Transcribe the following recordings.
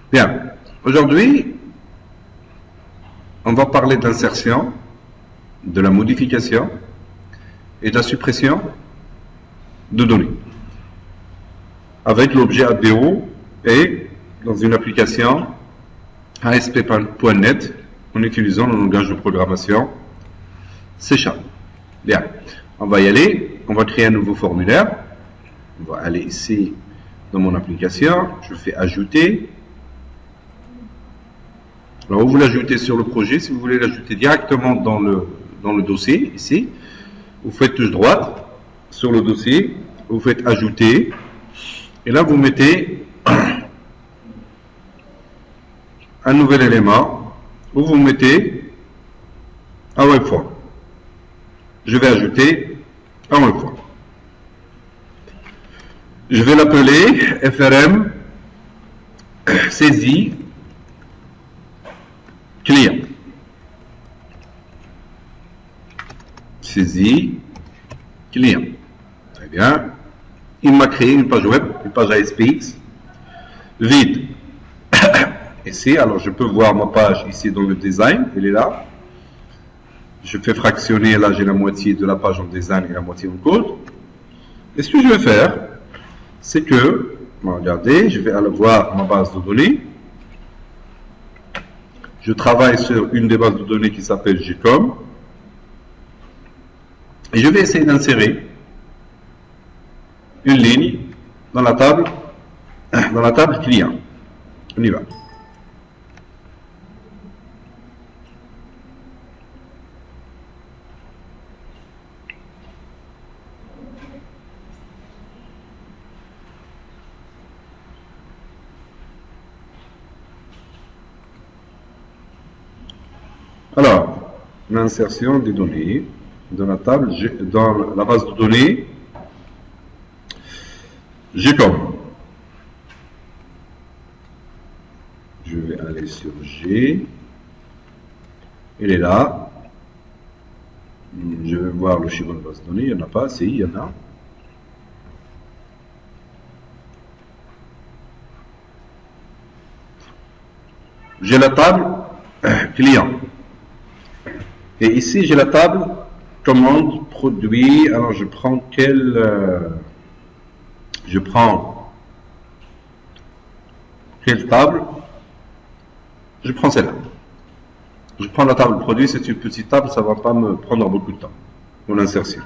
Bien, aujourd'hui, on va parler de l'insertion, de la modification et de la suppression de données avec l'objet ABO et dans une application ASP.NET en utilisant le langage de programmation C#. Bien, on va y aller, on va créer un nouveau formulaire. On va aller ici dans mon application, je fais ajouter. Alors vous l'ajoutez sur le projet, si vous voulez l'ajouter directement dans le dossier, ici, vous faites touche droite sur le dossier, vous faites ajouter, et là vous mettez un nouvel élément, où vous mettez un webform. Je vais ajouter un webform. Je vais l'appeler FRM saisie client. Saisie client. Très bien. Il m'a créé une page web, une page ASPX vide. Ici, alors je peux voir ma page ici dans le design, elle est là. Je fais fractionner, là j'ai la moitié de la page en design et la moitié en code. Et ce que je vais faire, c'est que, regardez, je vais aller voir ma base de données. Je travaille sur une des bases de données qui s'appelle GCOM. Et je vais essayer d'insérer une ligne dans la table client. On y va. Alors, l'insertion des données dans la dans la base de données GCOM. Je vais aller sur G. Elle est là. Je vais voir le chiffre de base de données. Il n'y en a pas. Si, il y en a. J'ai la table client. Et ici, j'ai la table commande produit. Alors, je prends quelle table? Je prends celle-là. Je prends la table produit, c'est une petite table, ça ne va pas me prendre beaucoup de temps pour l'insertion.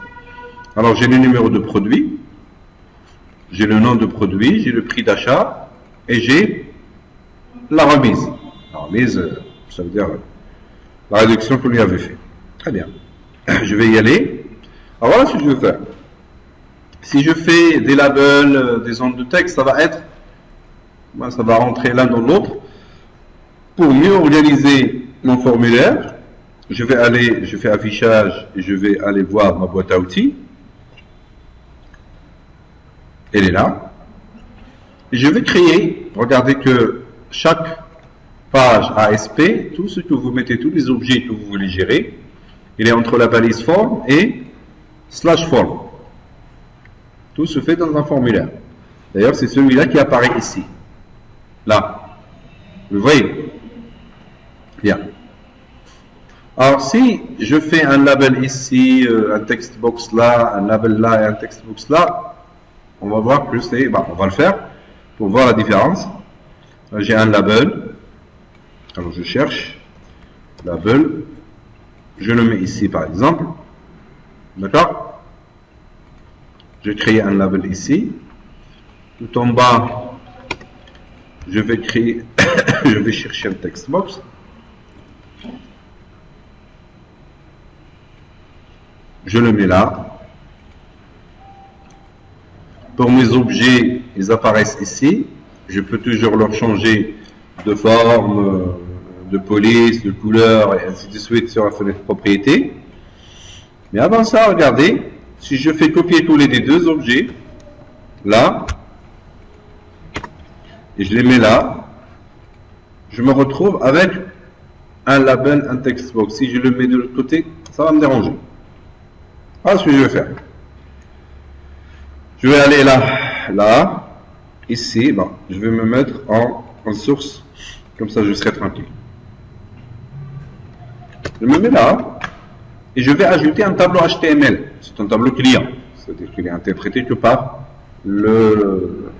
Alors, j'ai le numéro de produit, j'ai le nom de produit, j'ai le prix d'achat et j'ai la remise. La remise, ça veut dire la réduction qu'on lui avait fait. Très bien. Je vais y aller. Alors voilà ce que je vais faire. Si je fais des labels, des zones de texte, ça va rentrer l'un dans l'autre. Pour mieux organiser mon formulaire, je fais affichage et je vais aller voir ma boîte à outils. Elle est là. Et je vais créer, regardez que chaque page ASP, tout ce que vous mettez, tous les objets que vous voulez gérer, il est entre la balise form et /form. Tout se fait dans un formulaire. D'ailleurs, c'est celui-là qui apparaît ici. Là. Vous voyez? Bien. Alors, si je fais un label ici, un text box là, un label là et un text box là, on va voir que c'est... on va le faire pour voir la différence. J'ai un label. Alors, je cherche label. Je le mets ici, par exemple. D'accord? Je crée un label ici. Tout en bas, je vais créer, je vais chercher un text box. Je le mets là. Pour mes objets, ils apparaissent ici. Je peux toujours leur changer de forme, de police, de couleur, et ainsi de suite sur la fenêtre propriété. Mais avant ça, regardez, si je fais copier-coller des deux objets, là, et je les mets là, je me retrouve avec un label, un text box. Si je le mets de l'autre côté, ça va me déranger. Voilà ce que je vais faire. Je vais aller là, ici, je vais me mettre en en source, comme ça je serai tranquille. Je me mets là et je vais ajouter un tableau HTML. C'est un tableau client, c'est-à-dire qu'il est interprété que par le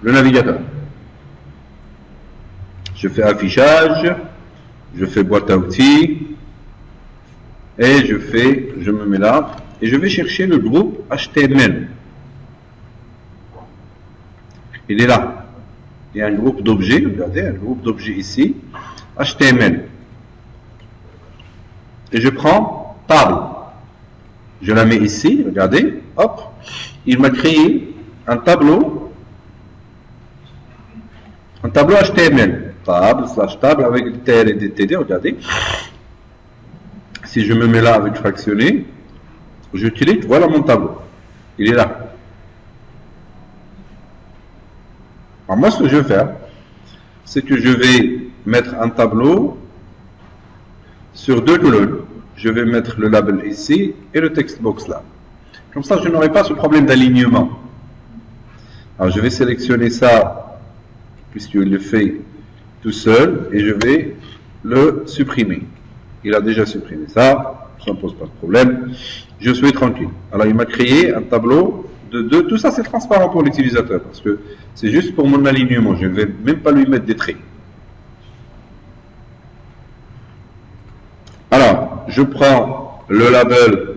navigateur. Je fais affichage, je fais boîte à outils et je me mets là et je vais chercher le groupe HTML. Il est là. Il y a un groupe d'objets, regardez, un groupe d'objets ici, HTML. Et je prends table. Je la mets ici, regardez, hop. Il m'a créé un tableau HTML. Table, slash table, avec des TR et des TD, regardez. Si je me mets là avec fractionné, je clique, voilà mon tableau. Il est là. Alors moi, ce que je vais faire, c'est que je vais mettre un tableau sur deux colonnes. Je vais mettre le label ici et le text box là. Comme ça, je n'aurai pas ce problème d'alignement. Alors, je vais sélectionner ça, puisqu'il le fait tout seul, et je vais le supprimer. Il a déjà supprimé ça, ça ne pose pas de problème. Je suis tranquille. Alors, il m'a créé un tableau de deux. Tout ça, c'est transparent pour l'utilisateur, parce que c'est juste pour mon alignement. Je ne vais même pas lui mettre des traits. Alors, je prends le label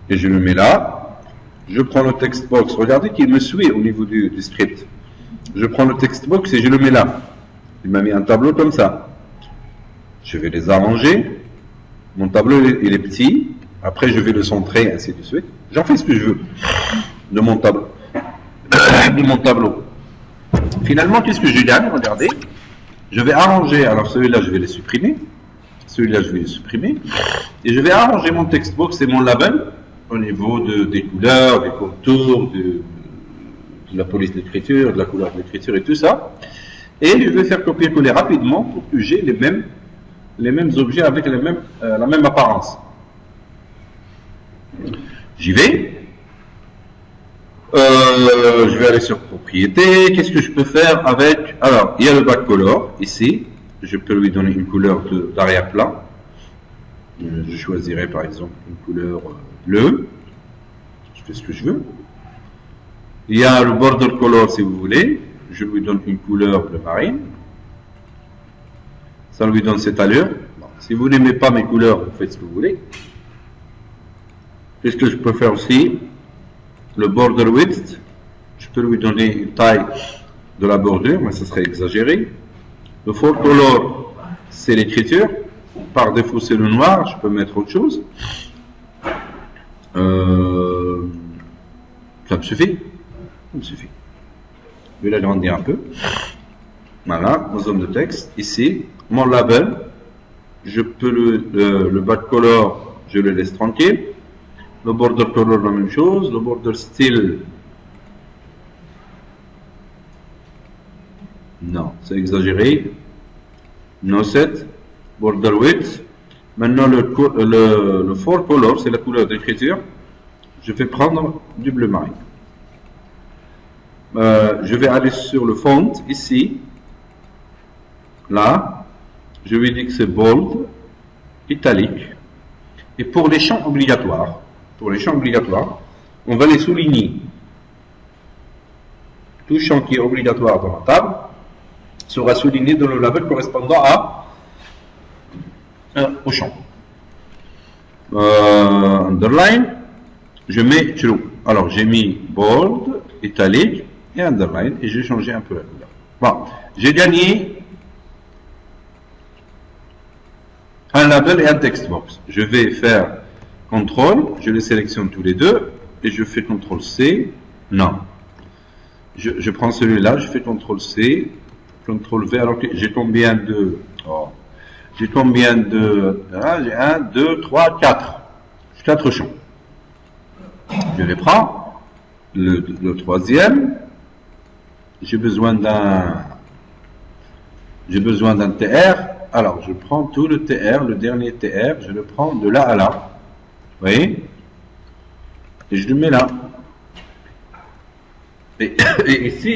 et je le mets là. Je prends le text box. Regardez qu'il me suit au niveau du script. Je prends le text box et je le mets là. Il m'a mis un tableau comme ça. Je vais les arranger. Mon tableau, il est petit. Après, je vais le centrer, ainsi de suite. J'en fais ce que je veux de mon tableau. Finalement, qu'est-ce que je gagne? Regardez. Je vais arranger. Alors, celui-là, je vais les supprimer. Celui-là, je vais le supprimer. Et je vais arranger mon text box et mon label au niveau des couleurs, des contours, de la police d'écriture, de la couleur d'écriture et tout ça. Et je vais faire copier-coller rapidement pour que j'ai les mêmes objets avec la même apparence. J'y vais. Je vais aller sur propriété. Qu'est-ce que je peux faire avec? Alors, il y a le backcolor ici. Je peux lui donner une couleur d'arrière-plan. Je choisirai par exemple une couleur bleue. Je fais ce que je veux. Il y a le border color si vous voulez. Je lui donne une couleur bleu marine. Ça lui donne cette allure. Bon, si vous n'aimez pas mes couleurs, vous faites ce que vous voulez. Qu'est-ce que je peux faire aussi? Le border width. Je peux lui donner une taille de la bordure, mais ça serait exagéré. Le font color, c'est l'écriture. Par défaut, c'est le noir. Je peux mettre autre chose. Ça me suffit. Ça me suffit. Je vais l'agrandir un peu. Voilà, ma zone de texte. Ici, mon label. Je peux le backcolor, je le laisse tranquille. Le border color, la même chose. Le border style. Non, c'est exagéré. No set, border width. Maintenant, le font color, c'est la couleur d'écriture. Je vais prendre du bleu marine. Je vais aller sur le font, ici. Là. Je lui dis que c'est bold, italique. Et pour les champs obligatoires, on va les souligner. Tout champ qui est obligatoire dans la table sera souligné dans le label correspondant au champ. Underline, je mets true. Alors j'ai mis bold, italique et underline et j'ai changé un peu la couleur. Bon, j'ai gagné un label et un text box. Je vais faire CTRL, je les sélectionne tous les deux et je fais CTRL C. Non. Je prends celui-là, je fais CTRL C, CTRL V. Alors que j'ai combien de. Oh, j'ai combien de. J'ai 1, 2, 3, 4. 4 champs. Je les prends. Le troisième, j'ai besoin d'un TR. Alors, je prends tout le TR, le dernier TR, je le prends de là à là. Vous voyez? Et je le mets là. Et ici,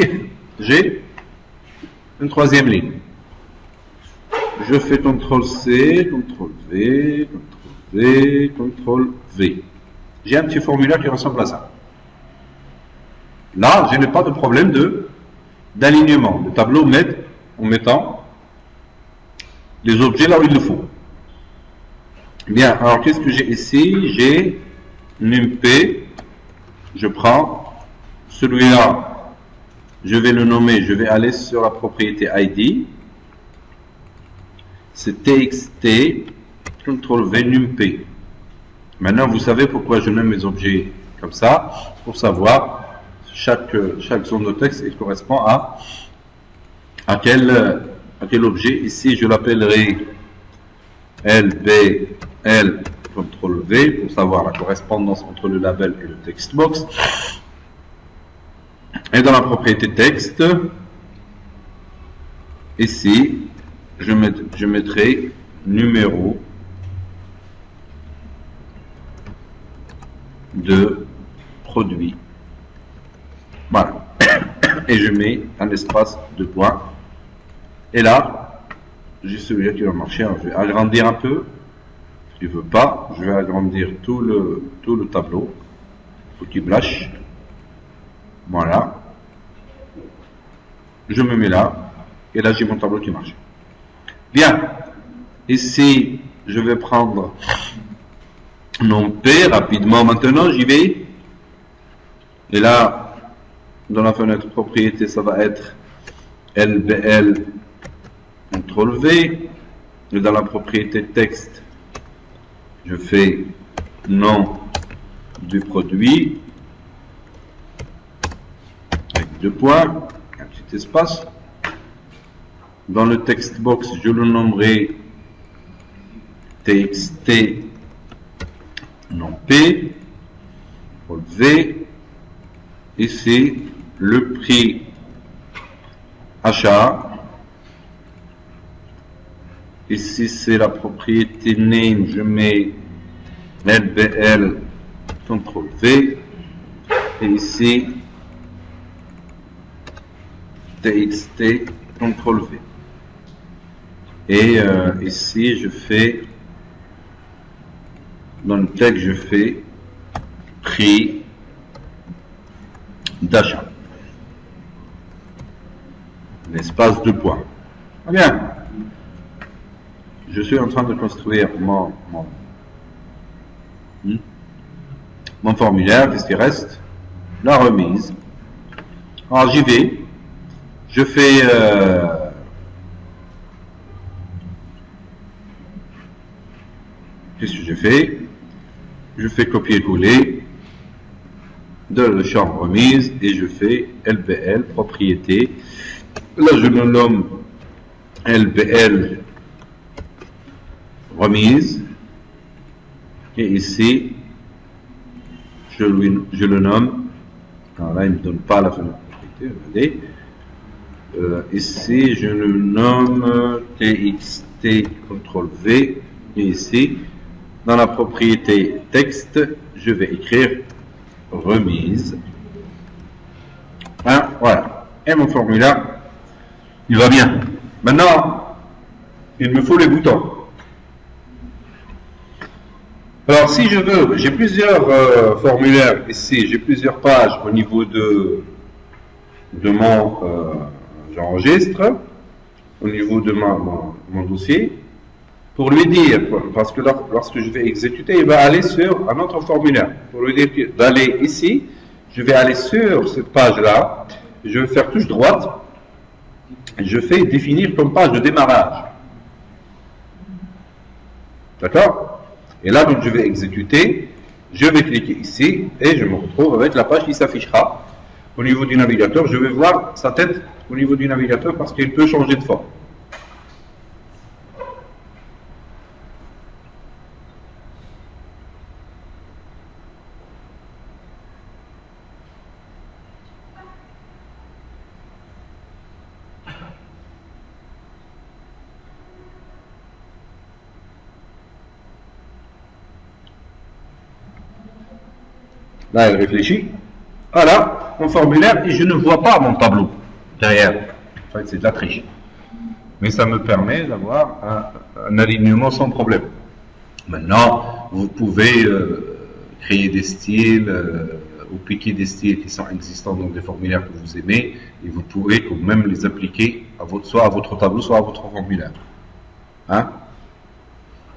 j'ai une troisième ligne. Je fais CTRL-C, CTRL-V, CTRL-V, CTRL-V. J'ai un petit formulaire qui ressemble à ça. Là, je n'ai pas de problème d'alignement. Le tableau met en mettant les objets là où il le faut. Bien, alors qu'est-ce que j'ai ici? J'ai NumP. Je prends celui-là, je vais le nommer, je vais aller sur la propriété ID. C'est TXT, CTRL-V, NumP. Maintenant, vous savez pourquoi je nomme mes objets comme ça, pour savoir chaque zone de texte, il correspond à quel objet. Ici, je l'appellerai LBL, CTRL-V, pour savoir la correspondance entre le label et le textbox. Et dans la propriété texte, ici, je mettrai numéro de produit. Voilà. Et je mets un espace de points. Et là, j'ai celui-là qui va marcher. Alors, je vais agrandir un peu. Je ne veux pas. Je vais agrandir tout le tableau. Il faut qu'il blanche. Voilà. Je me mets là. Et là, j'ai mon tableau qui marche. Bien. Ici, je vais prendre NumP rapidement. Maintenant, j'y vais. Et là, dans la fenêtre propriété, ça va être LBL, CTRL-V. Et dans la propriété texte, je fais nom du produit, avec deux points, un petit espace. Dans le text box, je le nommerai TXT nom P, V. Ici, le prix achat. Ici, c'est la propriété name. Je mets LBL, CTRL-V. Et ici, TXT, CTRL-V. Et ici, je fais, dans le texte, je fais prix d'achat. L'espace de points. Bien. Je suis en train de construire mon formulaire. Qu'est-ce qui reste? La remise. Alors j'y vais. Je fais qu'est-ce que je fais? Je fais copier-coller de le champ remise et je fais LBL propriété. Là je le nomme LBL remise et ici je le nomme. Alors là il ne me donne pas la fenêtre propriété. Regardez. Ici je le nomme TXT CTRL-V et ici dans la propriété texte je vais écrire remise. Hein, voilà. Et mon formulaire, il va bien. Maintenant, il me faut les boutons. Alors, si je veux, j'ai plusieurs formulaires ici, j'ai plusieurs pages au niveau de mon j'enregistre, au niveau de mon dossier, pour lui dire, parce que lorsque je vais exécuter, il va aller sur un autre formulaire. Pour lui dire d'aller ici, je vais aller sur cette page-là, je vais faire touche droite, je fais définir comme page de démarrage. D'accord? Et là, donc, je vais exécuter, je vais cliquer ici, et je me retrouve avec la page qui s'affichera au niveau du navigateur. Je vais voir sa tête au niveau du navigateur parce qu'il peut changer de forme. Là, elle réfléchit. Voilà, mon formulaire, et je ne vois pas mon tableau derrière. En fait, c'est de la triche. Mais ça me permet d'avoir un alignement sans problème. Maintenant, vous pouvez créer des styles ou piquer des styles qui sont existants dans des formulaires que vous aimez et vous pourrez quand même les appliquer soit à votre tableau, soit à votre formulaire. Hein?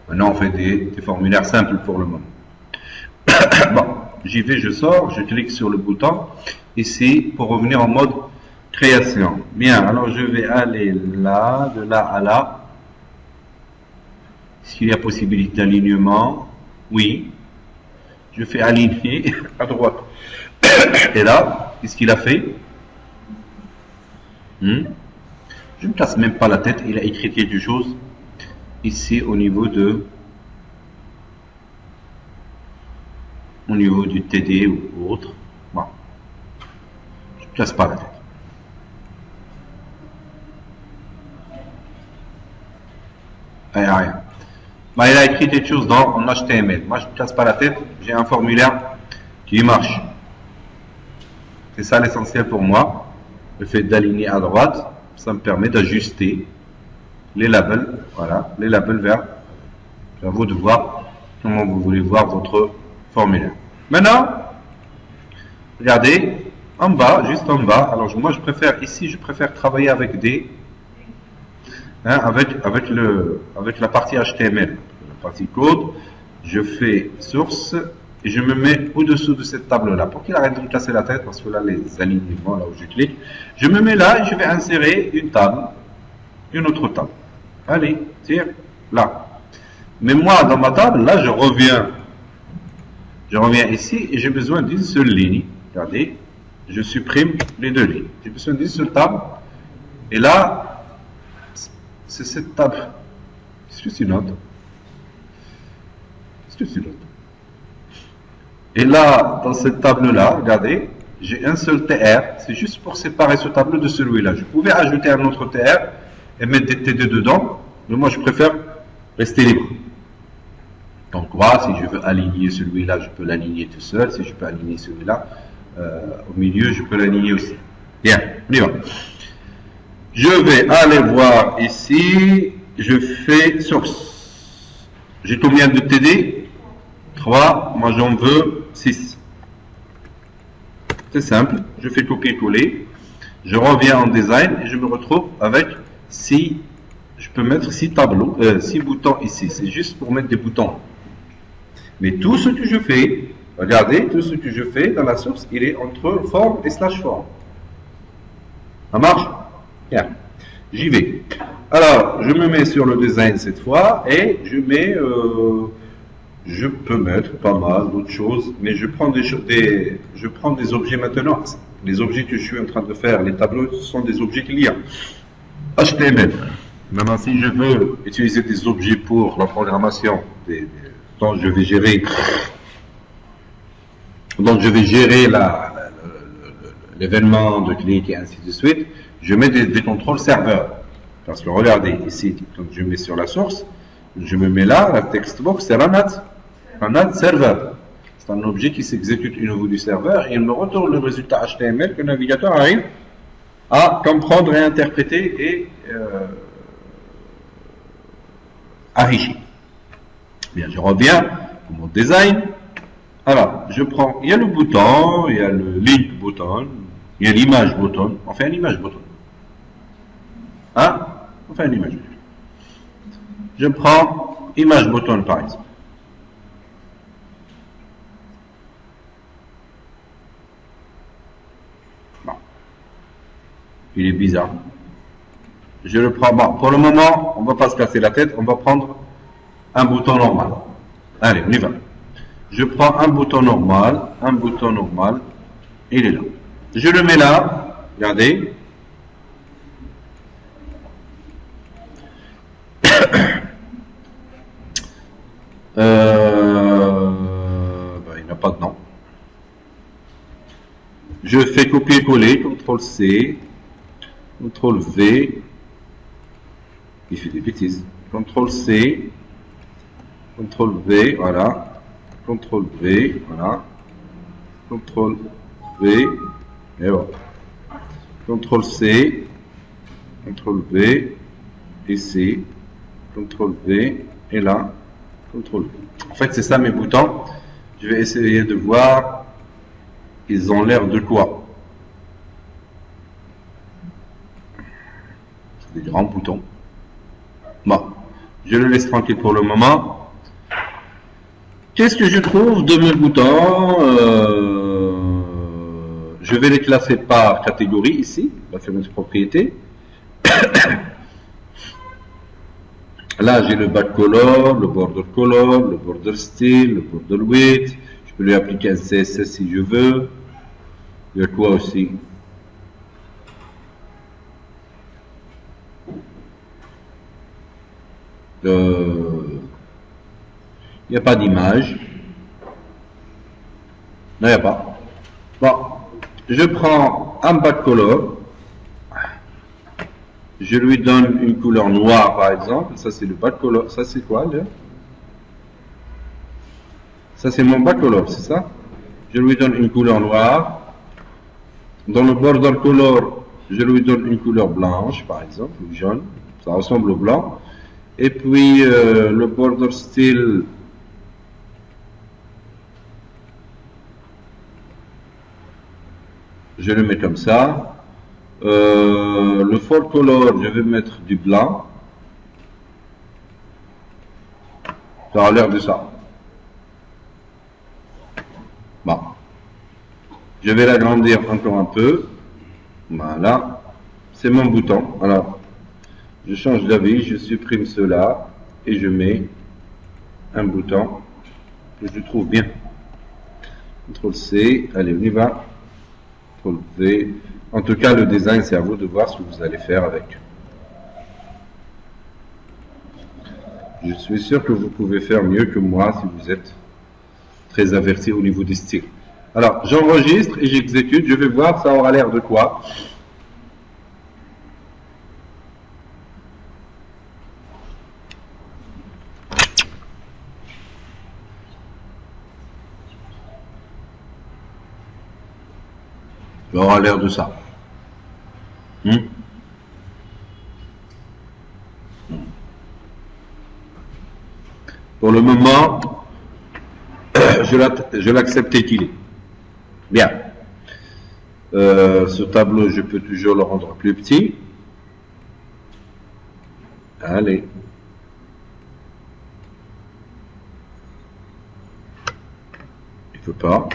Maintenant, on fait des formulaires simples pour le moment. Bon, j'y vais, je sors, je clique sur le bouton ici pour revenir en mode création. Bien, alors je vais aller là, de là à là. Est-ce qu'il y a possibilité d'alignement? Oui. Je fais aligner à droite. Et là, qu'est-ce qu'il a fait? Je ne me casse même pas la tête. Il a écrit quelque chose ici au niveau du TD ou autre. Bon. Je ne me casse pas la tête. Rien. Bah, il a écrit quelque chose en HTML. Moi, je ne me casse pas la tête. J'ai un formulaire qui marche. C'est ça l'essentiel pour moi. Le fait d'aligner à droite, ça me permet d'ajuster les labels. Voilà, les labels vers. C'est à vous de voir comment vous voulez voir votre formulaire. Maintenant, regardez, en bas, juste en bas. Alors, moi, je préfère travailler avec des. Avec la partie HTML, la partie code, je fais source et je me mets au-dessous de cette table-là pour qu'il arrête de me casser la tête parce que là, les alignements, là où je clique, je me mets là et je vais insérer une table, une autre table. Allez, tire, là. Mais moi, dans ma table, là, je reviens ici et j'ai besoin d'une seule ligne. Regardez, je supprime les deux lignes. J'ai besoin d'une seule table et là, c'est cette table. Qu'est-ce que tu notes? Et là, dans cette table-là, regardez, j'ai un seul TR. C'est juste pour séparer ce tableau de celui-là. Je pouvais ajouter un autre TR et mettre des TD dedans, mais moi je préfère rester libre. Donc voilà, si je veux aligner celui-là, je peux l'aligner tout seul. Si je peux aligner celui-là, au milieu, je peux l'aligner aussi. Bien, on y va. Je vais aller voir ici, je fais source. J'ai combien de TD? 3, moi j'en veux 6. C'est simple, je fais copier-coller, je reviens en design et je me retrouve avec 6, je peux mettre 6 tableaux, 6 boutons ici, c'est juste pour mettre des boutons. Mais tout ce que je fais, regardez, tout ce que je fais dans la source, il est entre forme et slash forme. Ça marche? Bien, j'y vais. Alors, je me mets sur le design cette fois et je mets, je peux mettre pas mal d'autres choses, mais je prends des objets maintenant. Les objets que je suis en train de faire, les tableaux, ce sont des objets qu'il y a. HTML. Maintenant, si je veux utiliser des objets pour la programmation, donc je vais gérer l'événement de clic et ainsi de suite, je mets des contrôles serveurs. Parce que regardez ici, quand je mets sur la source, je me mets là, la textbox, c'est Ranat serveur. C'est un objet qui s'exécute au niveau du serveur et il me retourne le résultat HTML que le navigateur arrive à comprendre et interpréter et enrichir. Bien, je reviens pour mon design. Alors, je prends, il y a le bouton, il y a le link button, il y a l'image button. On fait un image button. Hein? On fait un image button. Je prends image button par exemple. Bon. Il est bizarre. Je le prends. Bon, pour le moment, on ne va pas se casser la tête. On va prendre un bouton normal. Allez, on y va. Je prends un bouton normal, il est là. Je le mets là, regardez. Il n'a pas de nom. Je fais copier-coller, CTRL-C, CTRL-V, il fait des bêtises, CTRL-C, CTRL-V, voilà. CTRL-V, voilà. CTRL-V, et voilà. CTRL-C, CTRL V, ici, CTRL V, et là, CTRL V. En fait, c'est ça mes boutons. Je vais essayer de voir, ils ont l'air de quoi. C'est des grands boutons. Bon, je le laisse tranquille pour le moment. Qu'est-ce que je trouve de mes boutons? Je vais les classer par catégorie ici, la fameuse propriété. Là, j'ai le back color, le border color, le border style, le border width. Je peux lui appliquer un CSS si je veux. Il y a quoi aussi? Il n'y a pas d'image. Non, il n'y a pas. Bon, je prends un back color. Je lui donne une couleur noire, par exemple. Ça, c'est le back color. Ça, c'est quoi, là? Ça, c'est mon back color, c'est ça? Je lui donne une couleur noire. Dans le border color, je lui donne une couleur blanche, par exemple, ou jaune. Ça ressemble au blanc. Et puis, le border style, je le mets comme ça. Le font color, je vais mettre du blanc. Ça a l'air de ça. Bon. Je vais l'agrandir encore un peu. Voilà. C'est mon bouton. Alors, je change d'avis, je supprime cela et je mets un bouton que je trouve bien. CTRL C, allez, on y va. CTRL V. En tout cas, le design, c'est à vous de voir ce que vous allez faire avec. Je suis sûr que vous pouvez faire mieux que moi si vous êtes très averti au niveau des styles. Alors, j'enregistre et j'exécute. Je vais voir, ça aura l'air de quoi. Ça aura l'air de ça. Pour le moment, je l'accepte tel qu'il est. Bien. Ce tableau, je peux toujours le rendre plus petit. Allez. Il ne faut pas.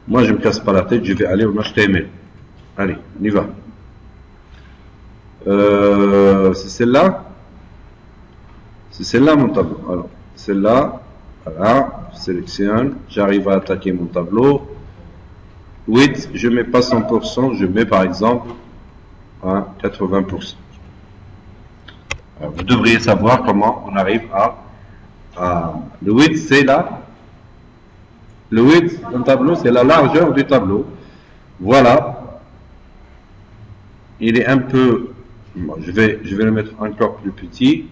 Moi, je ne me casse pas la tête, je vais aller au HTML. Allez, on y va. C'est celle-là. C'est celle-là mon tableau. Alors, celle-là, voilà, je sélectionne, j'arrive à attaquer mon tableau. Width, je ne mets pas 100%, je mets par exemple à 80%. Alors, vous devriez savoir comment on arrive à le width, c'est là. Le width d'un tableau, c'est la largeur du tableau. Voilà. Il est un peu... Bon, je vais le mettre encore plus petit.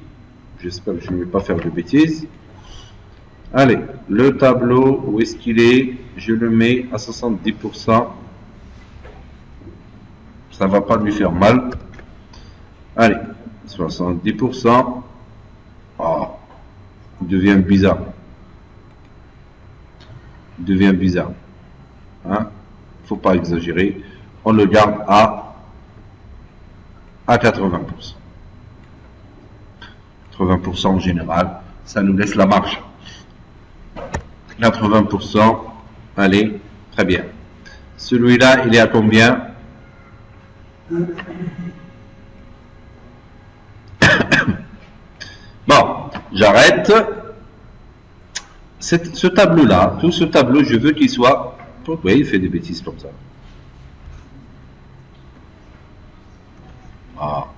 J'espère que je ne vais pas faire de bêtises. Allez, le tableau, où est-ce qu'il est? Je le mets à 70%. Ça ne va pas lui faire mal. Allez, 70%. Oh, il devient bizarre. Il devient bizarre. Hein? Faut pas exagérer. On le garde à 80%. 80% en général, ça nous laisse la marge. 80%, allez, très bien. Celui-là, il est à combien? Bon, j'arrête. Ce tableau-là, tout ce tableau, je veux qu'il soit... Pourquoi il fait des bêtises comme ça? Ah.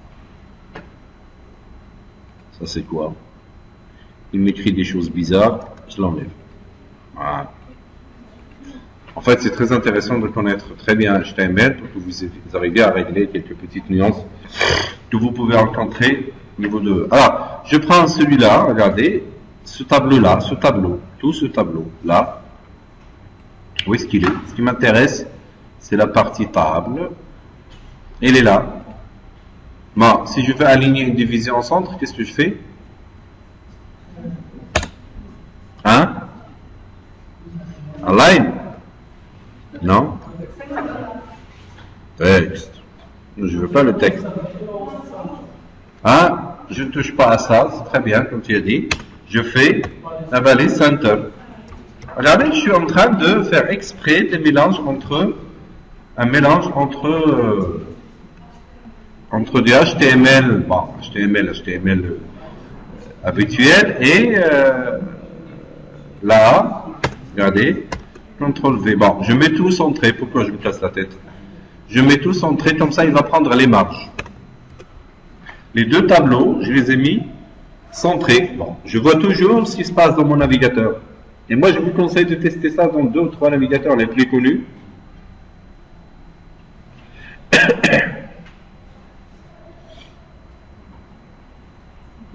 Ça c'est quoi? Il m'écrit des choses bizarres, je l'enlève. Voilà. En fait, c'est très intéressant de connaître très bien HTML pour que vous arriviez à régler quelques petites nuances que vous pouvez rencontrer au niveau de... Alors, je prends celui-là, regardez, ce tableau-là, tout ce tableau-là, Où est-ce qu'il est? Ce qui m'intéresse, c'est la partie table. Elle est là. Bon, si je veux aligner une division en centre, qu'est-ce que je fais? Hein? Align? Non? Texte. Je ne veux pas le texte. Hein? Je ne touche pas à ça, c'est très bien, comme tu as dit. Je fais la vallée center. Regardez, je suis en train de faire exprès des mélanges entre du HTML, bon, HTML habituel et là, regardez, CTRL V. Bon, je mets tout centré. Pourquoi je me casse la tête? Je mets tout centré, comme ça il va prendre les marges. Les deux tableaux, je les ai mis centrés. Bon, je vois toujours ce qui se passe dans mon navigateur. Et moi, je vous conseille de tester ça dans 2 ou 3 navigateurs les plus connus.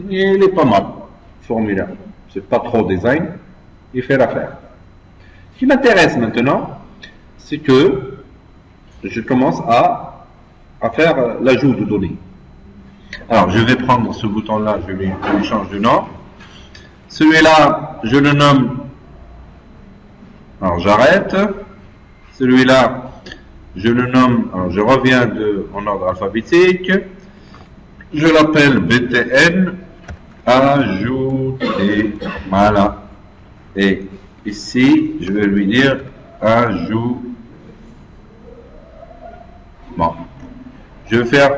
Il est pas mal, formulaire. C'est pas trop design, il fait l'affaire. Ce qui m'intéresse maintenant, c'est que je commence à faire l'ajout de données. Alors, je vais prendre ce bouton-là, je lui change de nom. Celui-là, je le nomme. Alors, j'arrête. Celui-là, je le nomme. Alors, je reviens en ordre alphabétique. Je l'appelle BTN. Ajouter. Voilà. Et ici, je vais lui dire ajout. Bon. Je vais faire,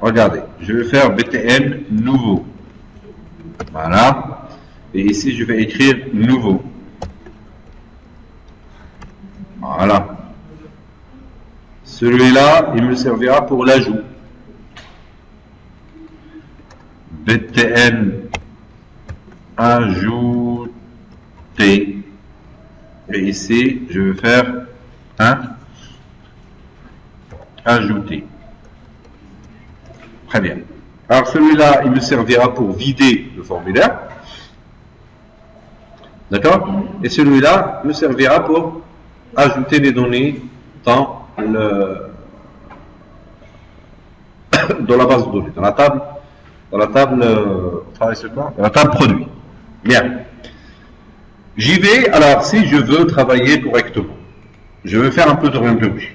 regardez, je vais faire BTN nouveau. Voilà. Et ici, je vais écrire nouveau. Voilà. Celui-là, il me servira pour l'ajout. BTN ajouter. Et ici, je vais faire ajouter. Très bien. Alors celui-là, il me servira pour vider le formulaire. D'accord? Et celui-là me servira pour ajouter les données dans la base de données, dans la table, on travaille sur quoi? Dans la table produit. Bien. J'y vais, alors si je veux travailler correctement, je vais faire un peu d'orientation.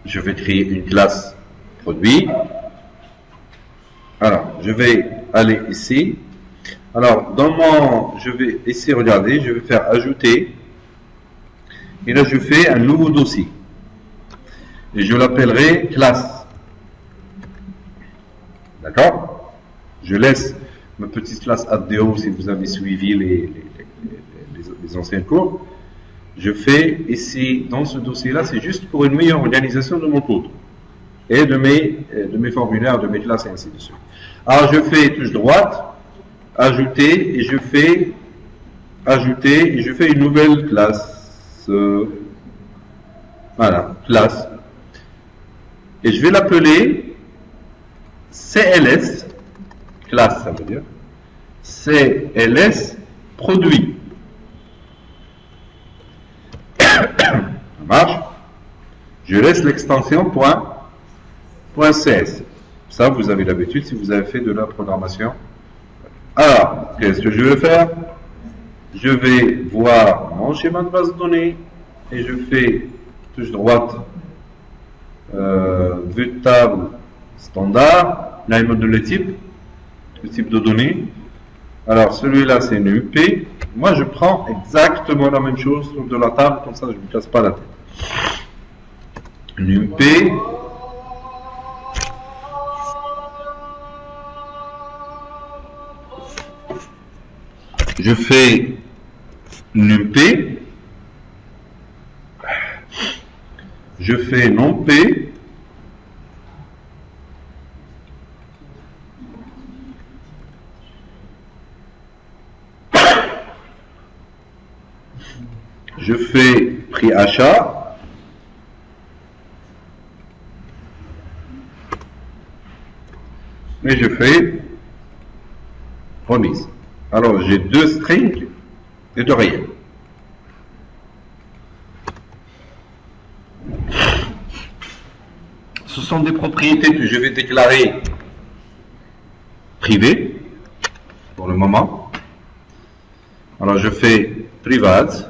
Je vais créer une classe produit. Alors, je vais aller ici. Alors, je vais ici regarder, je vais faire ajouter. Et là, je fais un nouveau dossier. Et je l'appellerai classe. D'accord? Je laisse ma petite classe ADO si vous avez suivi les anciens cours. Je fais ici, dans ce dossier-là, c'est juste pour une meilleure organisation de mon code. Et de mes formulaires, de mes classes et ainsi de suite. Alors, je fais touche droite, ajouter, et je fais ajouter, et je fais une nouvelle classe. Voilà, classe. Et je vais l'appeler CLS, classe ça veut dire, CLS produit. Ça marche. Je laisse l'extension .cs. Ça, vous avez l'habitude si vous avez fait de la programmation. Alors, qu'est-ce que je vais faire? Je vais voir mon schéma de base de données et je fais touche droite, vue de table standard. Là, il me donne le type de données. Alors, celui-là, c'est une UP. Moi, je prends exactement la même chose de la table, comme ça, je ne me casse pas la tête. Une UP. Je fais NumP, je fais NumP, je fais prix achat, et je fais remise. Alors, j'ai deux strings et deux réels. ce sont des propriétés que je vais déclarer privées pour le moment. Alors je fais private.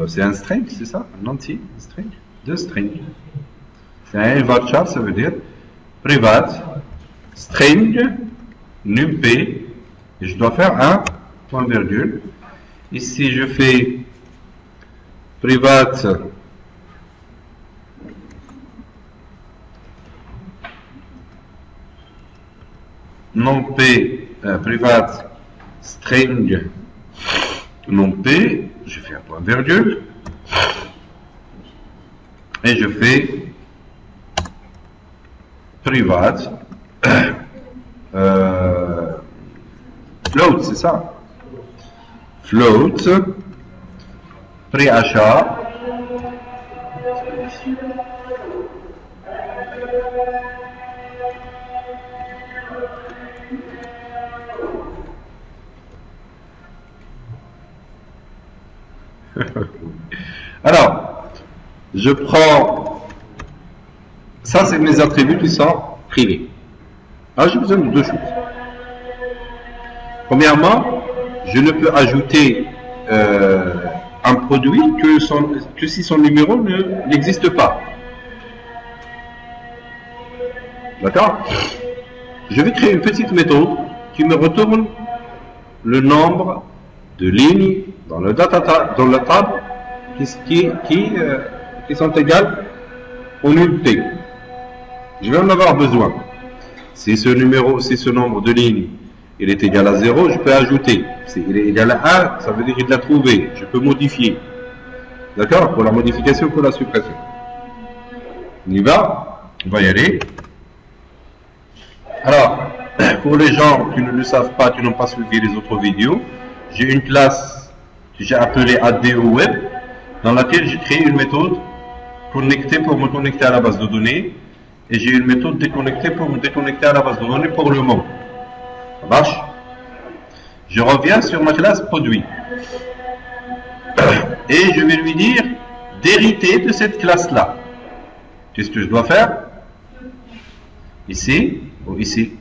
C'est un string, c'est ça? Un entier, un string? Deux strings. C'est un varchar, ça veut dire private string numpy, et je dois faire un point virgule. Ici je fais private numpy, private string numpy, je fais un point virgule et je fais private float, c'est ça, float préachat alors je prends ça, c'est mes attributs qui sont privés. Alors j'ai besoin de deux choses. Premièrement, je ne peux ajouter un produit que si son numéro n'existe pas. D'accord? Je vais créer une petite méthode qui me retourne le nombre de lignes dans la table qui sont égales au nul T. Je vais en avoir besoin. Si ce nombre de lignes, il est égal à 0, je peux ajouter. Si il est égal à 1, ça veut dire qu'il l'a trouvé. Je peux modifier. D'accord? Pour la modification, pour la suppression. On y va? On va y aller. Alors, pour les gens qui ne le savent pas, qui n'ont pas suivi les autres vidéos, j'ai une classe que j'ai appelée ADO Web, dans laquelle j'ai créé une méthode connectée pour me connecter à la base de données, et j'ai une méthode déconnectée pour me déconnecter à la base de données pour le moment. Ça marche? Je reviens sur ma classe produit. Et je vais lui dire d'hériter de cette classe-là. Qu'est-ce que je dois faire? Ici, ou ici.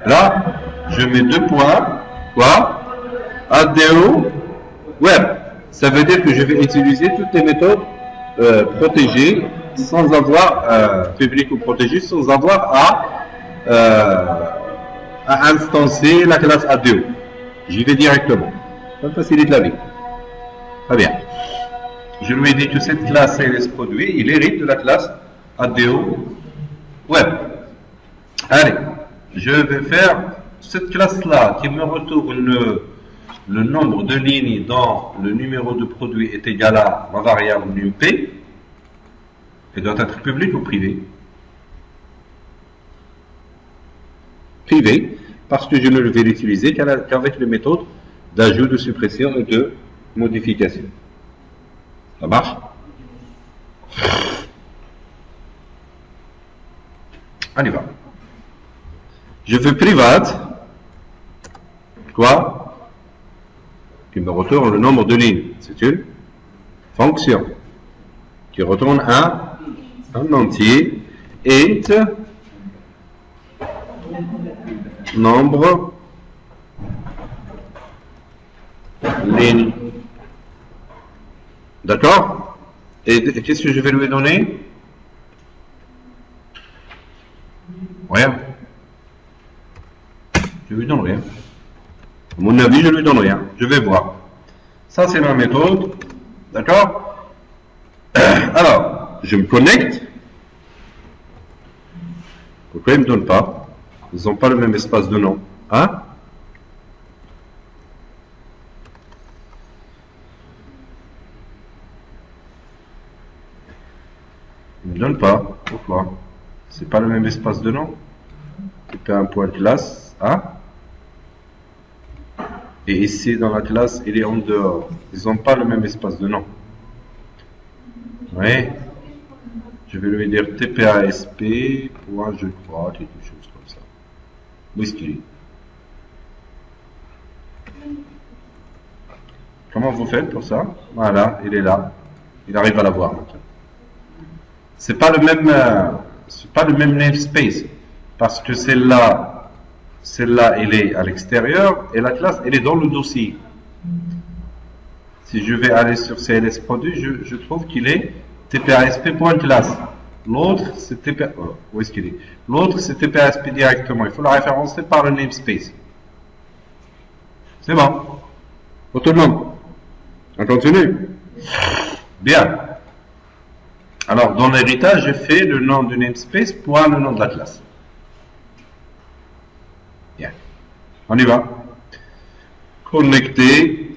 Là, je mets deux points. Quoi? ADO Web. Ça veut dire que je vais utiliser toutes les méthodes protégées sans avoir, public ou protégé, sans avoir à instancer la classe ADO. J'y vais directement. Ça me facilite la vie. Très bien. Je lui ai dit que cette classe CLS produit, il hérite de la classe ADO Web. Allez, je vais faire cette classe-là qui me retourne le nombre de lignes dont le numéro de produit est égal à ma variable numpy. Elle doit être publique ou privée? Privée, parce que je ne vais l'utiliser qu'avec les méthodes d'ajout, de suppression et de modification. Ça marche? On y va. Je fais private, quoi? Qui me retourne le nombre de lignes. C'est une fonction qui retourne un entier, int nombre lignes. D'accord? Et qu'est-ce que je vais lui donner? Rien. Je lui donne rien. À mon avis, je lui donne rien. Je vais voir. Ça, c'est ma méthode. D'accord? Alors, je me connecte. Pourquoi ils ne me donnent pas? Ils n'ont pas le même espace de nom. Hein? Ils ne me donnent pas. Pourquoi? C'est pas le même espace de nom. C'est un point classe. Hein? Et ici, dans la classe, il est en dehors. Ils n'ont pas le même espace de nom. Oui. Je vais lui dire TPASP, je crois, quelque chose comme ça. Où est-ce qu'il est? Comment vous faites pour ça? Voilà, il est là. Il arrive à la voir maintenant. c'est pas le même namespace, parce que celle-là, elle est à l'extérieur et la classe, elle est dans le dossier. Si je vais aller sur CLS produit, je trouve qu'il est tpasp.class. L'autre, c'est où est-ce qu'il est? L'autre, c'est tpasp directement. Il faut la référencer par le namespace. C'est bon. Pour tout le monde. On continue. Bien. Alors, dans l'héritage, j'ai fait le nom du namespace pour le nom de la classe. Bien. On y va. Connecter.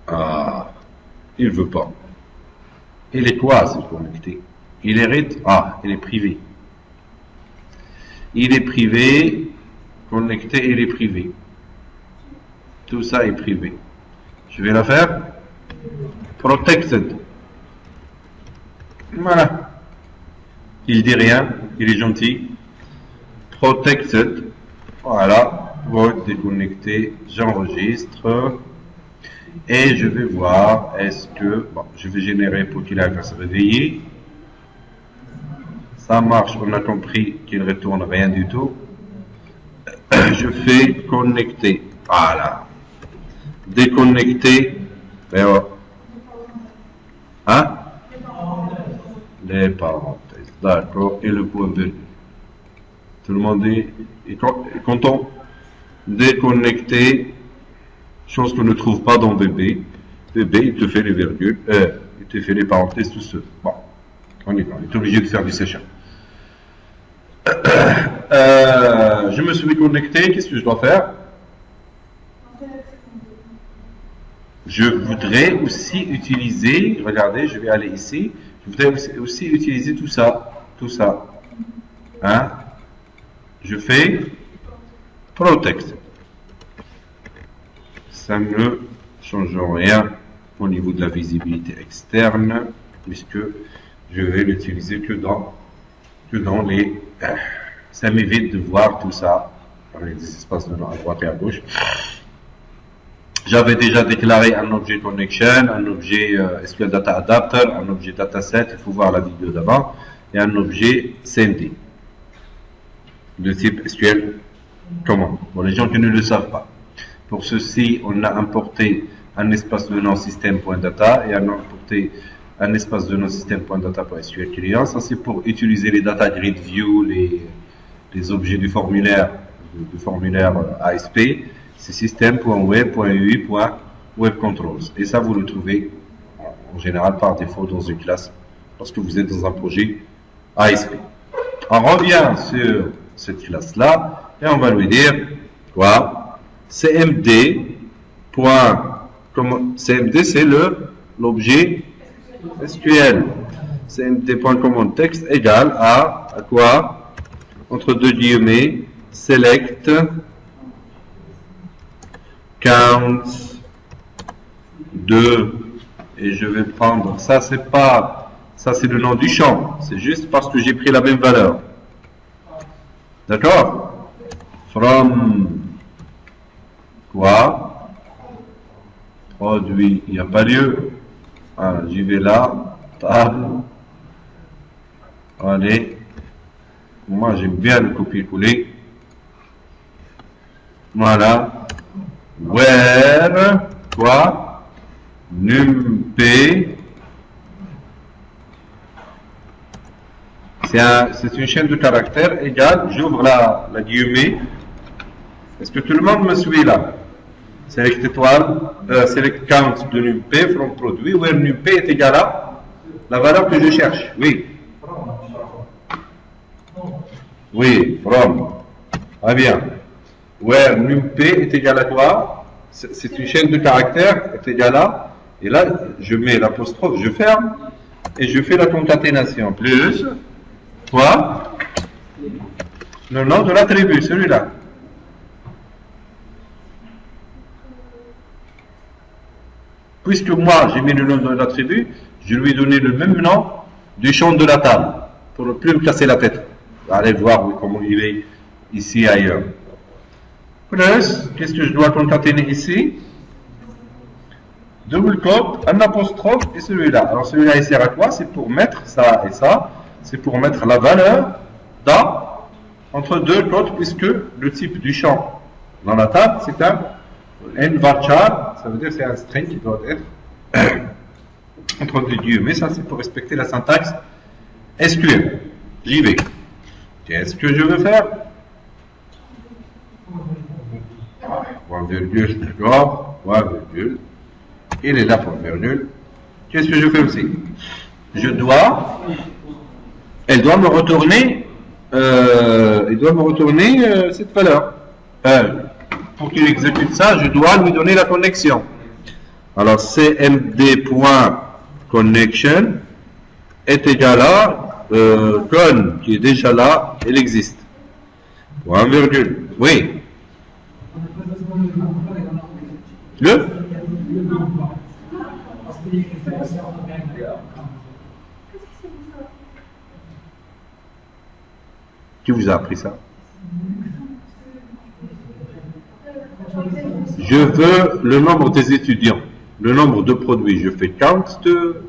Ah, il ne veut pas. Il est quoi, ce connecté? Il hérite. Ah, il est privé. Il est privé. Connecté, il est privé. Tout ça est privé. Je vais la faire. Protected. Voilà. Il dit rien. Il est gentil. Protected. Voilà. Vote déconnecté. J'enregistre. Et je vais voir, est-ce que... Bon, je vais générer pour qu'il arrive à se réveiller. Ça marche, on a compris qu'il retourne rien du tout. Je fais connecter. Voilà. Déconnecter. Hein? Les parenthèses. D'accord. Et le point virgule. Tout le monde est content? Déconnecter. Chose qu'on ne trouve pas dans VB. VB, il te fait les virgules, il te fait les parenthèses, tout ça. Bon, on y va, on est obligé de faire du séchage. Je me suis connecté, qu'est-ce que je dois faire? Je voudrais aussi utiliser, regardez, je vais aller ici, je voudrais aussi utiliser tout ça. Hein? Je fais protect. Ça ne change rien au niveau de la visibilité externe, puisque je vais l'utiliser que dans les... ça m'évite de voir tout ça, avec des espaces de à droite et à gauche. J'avais déjà déclaré un objet connection, un objet SQL Data Adapter, un objet dataset, il faut voir la vidéo d'avant, et un objet CMD, de type SQL Command, pour les gens qui ne le savent pas. Pour ceci, on a importé un espace de nom système.data et on a importé un espace de nom système.data.SQL client. Ça, c'est pour utiliser les data grid view, les objets du formulaire ASP. C'est système.web.ui.webcontrols. Et ça, vous le trouvez en général par défaut dans une classe lorsque vous êtes dans un projet ASP. On revient sur cette classe-là et on va lui dire quoi? CMD, CMD c'est l'objet SQL. CMD.command texte égale à quoi? Entre deux guillemets, select count 2. Et je vais prendre, ça c'est le nom du champ. C'est juste parce que j'ai pris la même valeur. D'accord? From quoi? Produit, il n'y a pas lieu. Voilà, j'y vais là. Table. Allez. Moi, j'aime bien le copier-coller. Voilà. Where, quoi? NumP. C'est une chaîne de caractères égale, j'ouvre la guillemets. Est-ce que tout le monde me suit là? Select étoile, select count de NumP from produit, where NumP est égal à la valeur que je cherche. Oui. Oui, from. Ah bien. Where NumP est égal à quoi? C'est une chaîne de caractères, est égal à, et là, je mets l'apostrophe, je ferme, et je fais la concaténation. Plus, quoi? Le nom de l'attribut, celui-là. Puisque moi, j'ai mis le nom de l'attribut, je lui ai donné le même nom du champ de la table, pour ne plus me casser la tête. Allez voir comment il est ici ailleurs. Plus, qu'est-ce que je dois concaténer ici? Double quote, un apostrophe et celui-là. Alors celui-là il sert à quoi? C'est pour mettre ça et ça c'est pour mettre la valeur dans entre deux codes, puisque le type du champ dans la table, c'est un varchar, ça veut dire que c'est un string qui doit être entre deux dieux. Mais ça, c'est pour respecter la syntaxe SQL. J'y vais. Qu'est-ce que je veux faire? Point virgule, d'accord, point virgule. Il est là pour virgule. Qu'est-ce que je fais aussi? Elle doit me retourner cette valeur. Pour qu'il exécute ça, je dois lui donner la connexion. Alors cmd.connection est égal à con qui est déjà là, elle existe. Point virgule. Oui. Qui vous a appris ça? Je veux le nombre des étudiants, le nombre de produits. Je fais count de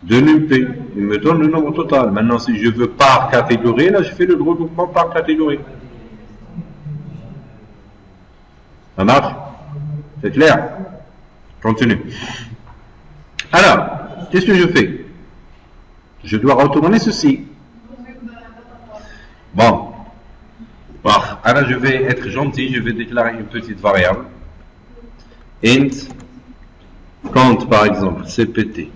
NumPy. Il me donne le nombre total. Maintenant, si je veux par catégorie, là, je fais le regroupement par catégorie. Ça marche? C'est clair? Continue. Alors, qu'est-ce que je fais? Je dois retourner ceci. Bon. Alors je vais être gentil, je vais déclarer une petite variable. Int compte par exemple cpt.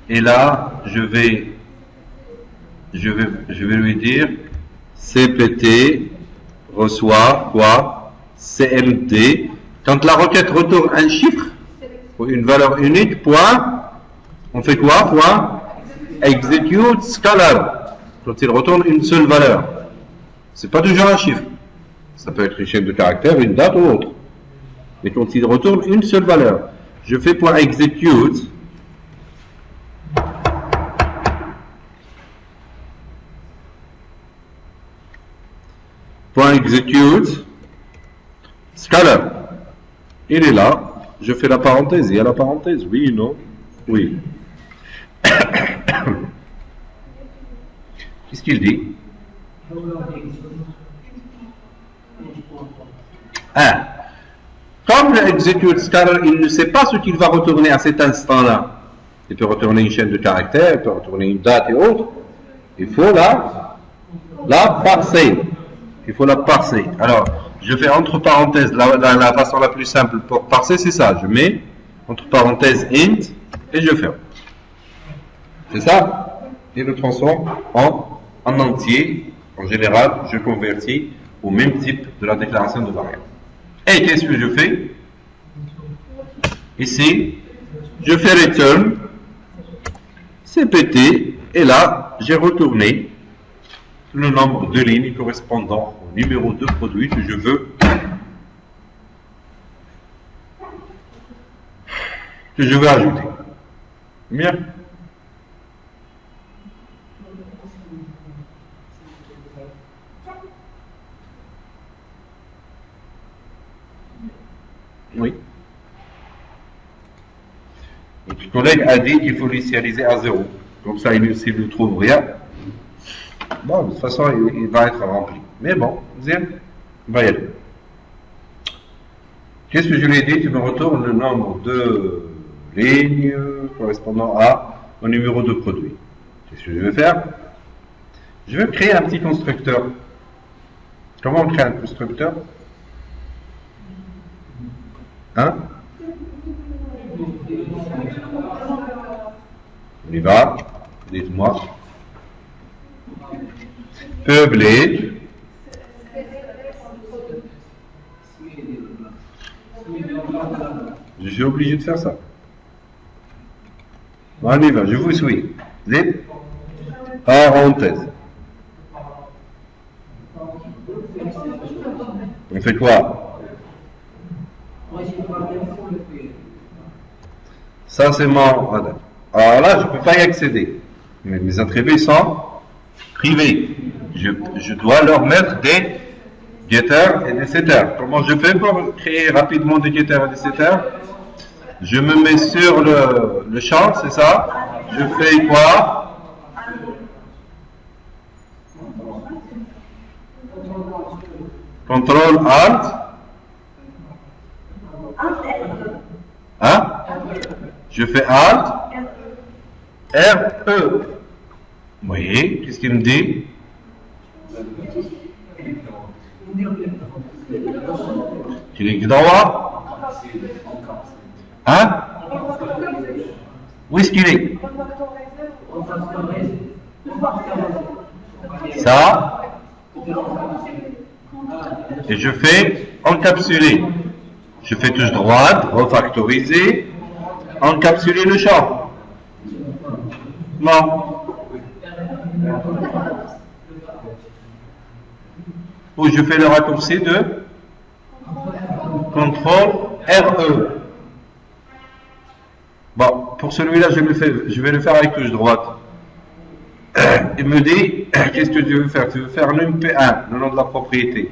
Et là, je vais lui dire cpt reçoit quoi? cmd. Quand la requête retourne un chiffre, une valeur unique, point, on fait quoi? Point execute scalar. Quand il retourne une seule valeur. C'est pas toujours un chiffre. Ça peut être une chaîne de caractères, une date ou autre. Mais quand il retourne une seule valeur, je fais point execute. Point execute scalar. Il est là. Je fais la parenthèse. Il y a la parenthèse. Oui, non? Oui. Qu'est-ce qu'il dit? Comme le execute scalar, il ne sait pas ce qu'il va retourner à cet instant-là. Il peut retourner une chaîne de caractères, il peut retourner une date et autres. Il faut la parser. Il faut la parser. Alors, je fais entre parenthèses, la façon la plus simple pour parser, c'est ça. Je mets entre parenthèses int et je ferme. C'est ça? Et le transforme en entier. En général, je convertis au même type de la déclaration de variable. Et qu'est-ce que je fais? Ici, je fais return cpt et là, j'ai retourné le nombre de lignes correspondant au numéro de produit que je veux ajouter. Bien. Oui. Notre collègue a dit qu'il faut l'initialiser à 0. Comme ça, s'il ne trouve rien, bon, de toute façon, il va être rempli. Mais bon, on va y aller. Qu'est-ce que je lui ai dit? Tu me retournes le nombre de lignes correspondant au numéro de produit. Qu'est-ce que je vais faire? Je vais créer un petit constructeur. Comment on crée un constructeur? Hein? On y va. Dites-moi. Public. Je suis obligé de faire ça. On y va, je vous suis. Zip. Parenthèse. On fait quoi? Ça c'est mon... Alors là, je ne peux pas y accéder. Mais mes attributs sont privés. Je dois leur mettre des getters et des setters. Comment je fais pour créer rapidement des getters et des setters? Je me mets sur le champ, c'est ça. Je fais quoi? Contrôle Alt. Hein? Je fais Alt. RE. Vous voyez, qu'est-ce qu'il me dit? Clic droit. Hein? Où est-ce qu'il est? Ça. Et je fais encapsuler. Je fais touche droite, refactoriser, encapsuler le champ. Non. Ou je fais le raccourci de CTRL RE. Bon, pour celui-là, je vais le faire avec touche droite. Il me dit, qu'est-ce que tu veux faire? Tu veux faire un MP1, le nom de la propriété.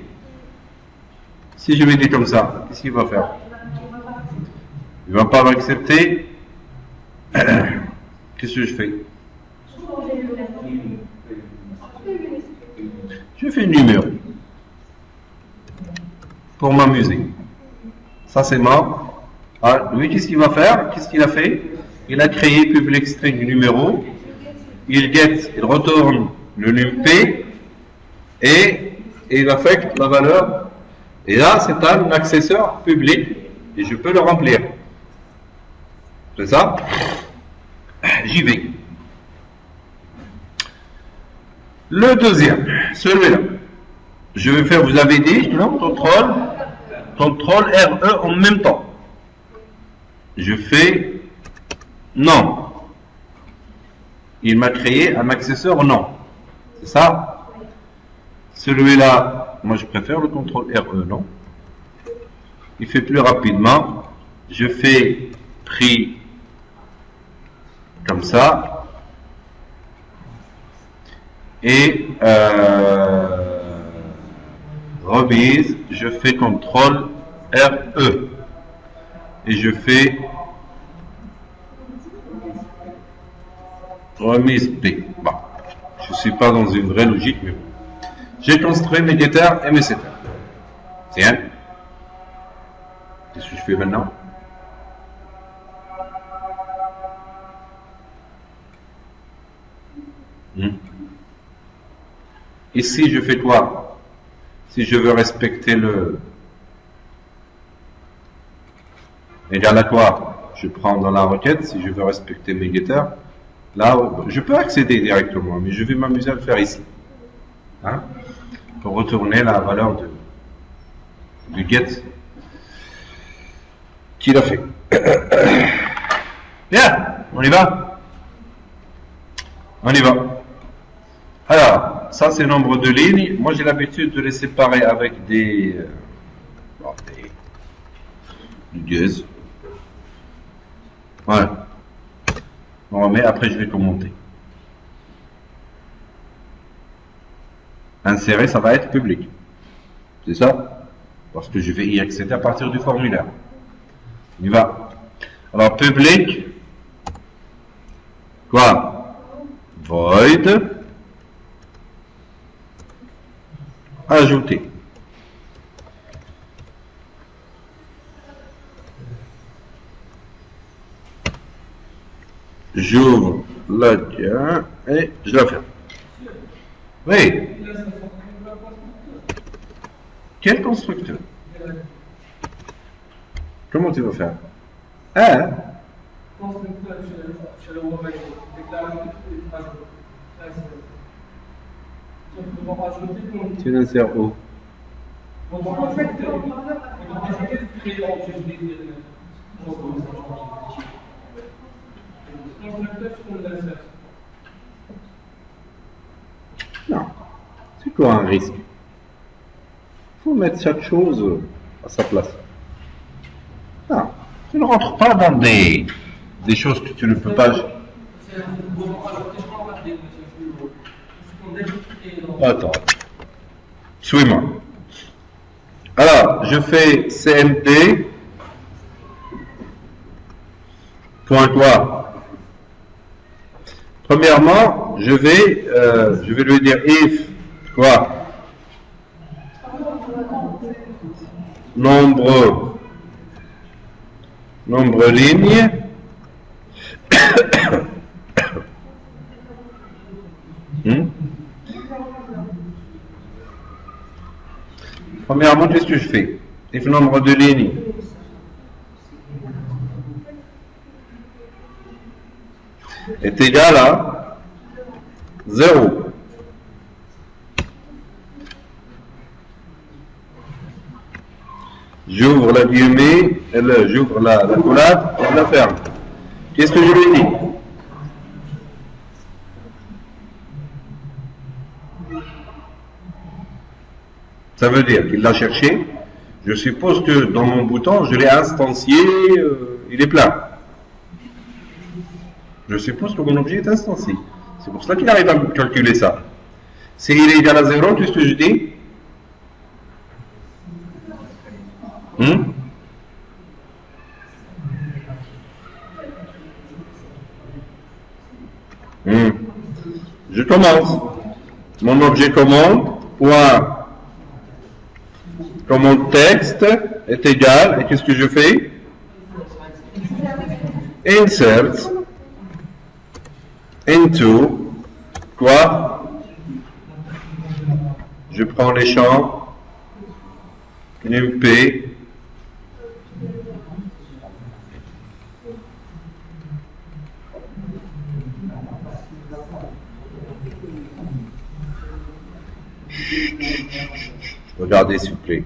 Si je lui dis comme ça, qu'est-ce qu'il va faire? Il ne va pas m'accepter. Qu'est-ce que je fais? Je fais un numéro pour m'amuser. Ça c'est mort. Ah, lui, qu'est-ce qu'il va faire? Qu'est-ce qu'il a fait? Il a créé public string numéro. Il retourne le nump et il affecte la valeur. Et là, c'est un accesseur public et je peux le remplir. C'est ça? J'y vais. Le deuxième, celui-là. Je vais faire, vous avez dit, non? CTRL RE en même temps. Je fais non. Il m'a créé un accesseur non. C'est ça? Celui-là, moi je préfère le CTRL RE, non? Il fait plus rapidement. Je fais prix comme ça. Et remise, je fais CTRL RE. Et je fais remise P. Bon, je ne suis pas dans une vraie logique, mais bon. J'ai construit mes getters et mes setters. Tiens. Qu'est-ce que je fais maintenant? Ici, je fais quoi? Si je veux respecter le égal à quoi? Je prends dans la requête, si je veux respecter mes getters, là, je peux accéder directement, mais je vais m'amuser à le faire ici. Hein? Pour retourner la valeur du get qu'il a fait. Bien, on y va? On y va. Alors, ça c'est nombre de lignes. Moi j'ai l'habitude de les séparer avec des gueuses. Voilà. On remet, après je vais commenter. Insérer, ça va être public. C'est ça? Parce que je vais y accéder à partir du formulaire. On y va. Alors, public, quoi? Void, ajouter. J'ouvre le lien et je la ferme. Oui. Quel constructeur? Comment tu vas faire? Ah. Constructeur, je le vois tu l'insères où? Non, c'est quoi un risque? Il faut mettre chaque chose à sa place. Non, tu ne rentres pas dans des choses que tu ne peux pas. Attends, suis-moi. Alors, je fais CMD. Point quoi? Premièrement, je vais lui dire if quoi? nombre ligne. Premièrement, qu'est-ce que je fais? Le nombre de lignes est égal à 0. J'ouvre la guillemets, j'ouvre la collade, et je la ferme. Qu'est-ce que je lui dis? Ça veut dire qu'il l'a cherché. Je suppose que dans mon bouton, je l'ai instancié, il est plein. Je suppose que mon objet est instancié. C'est pour cela qu'il arrive à calculer ça. S'il est égal à 0, qu'est-ce que je dis? Je commence. Mon objet commande texte est égal, et qu'est-ce que je fais? Insert into quoi? Je prends les champs NumP regardez s'il vous plaît.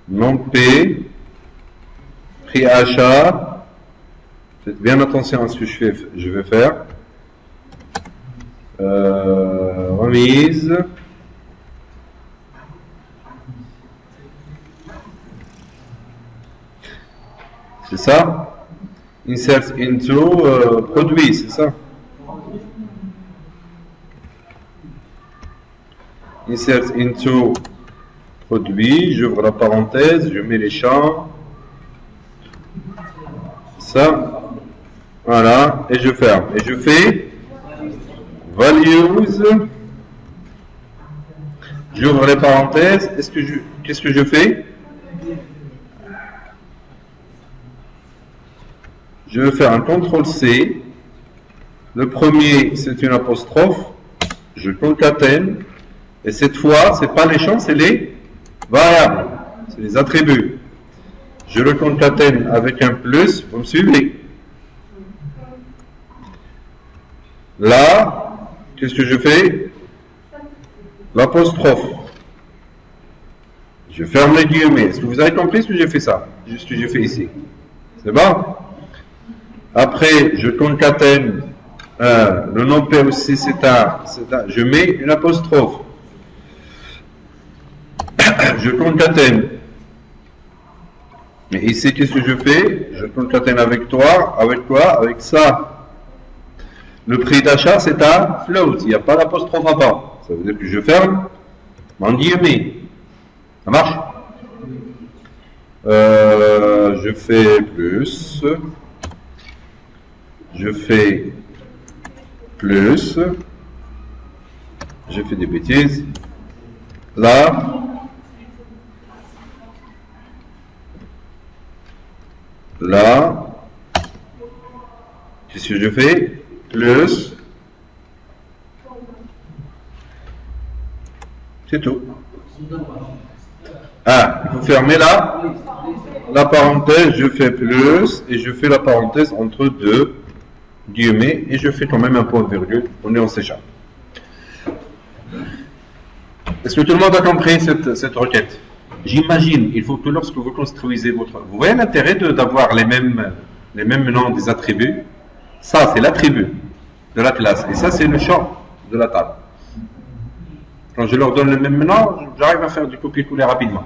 Nom P, prix achat, faites bien attention à ce que je vais faire. Remise. C'est ça? Insert into produit, c'est ça? Insert into produit, j'ouvre la parenthèse, je mets les champs. Ça. Voilà. Et je ferme. Et je fais values. J'ouvre les parenthèses. Qu'est-ce que je fais? Je vais faire un CTRL-C. Le premier, c'est une apostrophe. Je concatène. Et cette fois, c'est pas les champs, c'est les variables. C'est les attributs. Je le concatène avec un plus. Vous me suivez? Là, qu'est-ce que je fais? L'apostrophe. Je ferme les guillemets. Est-ce que vous avez compris ce que j'ai fait ça? Ce que j'ai fait ici. C'est bon? Après, je concatène le nom P aussi, je mets une apostrophe. Je concatène. Mais ici, qu'est-ce que je fais? Je concatène avec toi, avec quoi? Avec ça. Le prix d'achat, c'est un float. Il n'y a pas d'apostrophe avant. Ça veut dire que je ferme en guillemets. Ça marche? Je fais plus. Je fais plus. J'ai fait des bêtises. Là. Là. Qu'est-ce que je fais? Plus. C'est tout. Ah, il faut fermer là. La parenthèse, je fais plus. Et je fais la parenthèse entre deux guillemets. Et je fais quand même un point virgule. On s'échappe. Est-ce que tout le monde a compris cette requête? J'imagine, il faut que lorsque vous construisez votre... Vous voyez l'intérêt d'avoir les mêmes noms des attributs? Ça, c'est l'attribut de la classe. Et ça, c'est le champ de la table. Quand je leur donne le même nom, j'arrive à faire du copier-coller rapidement.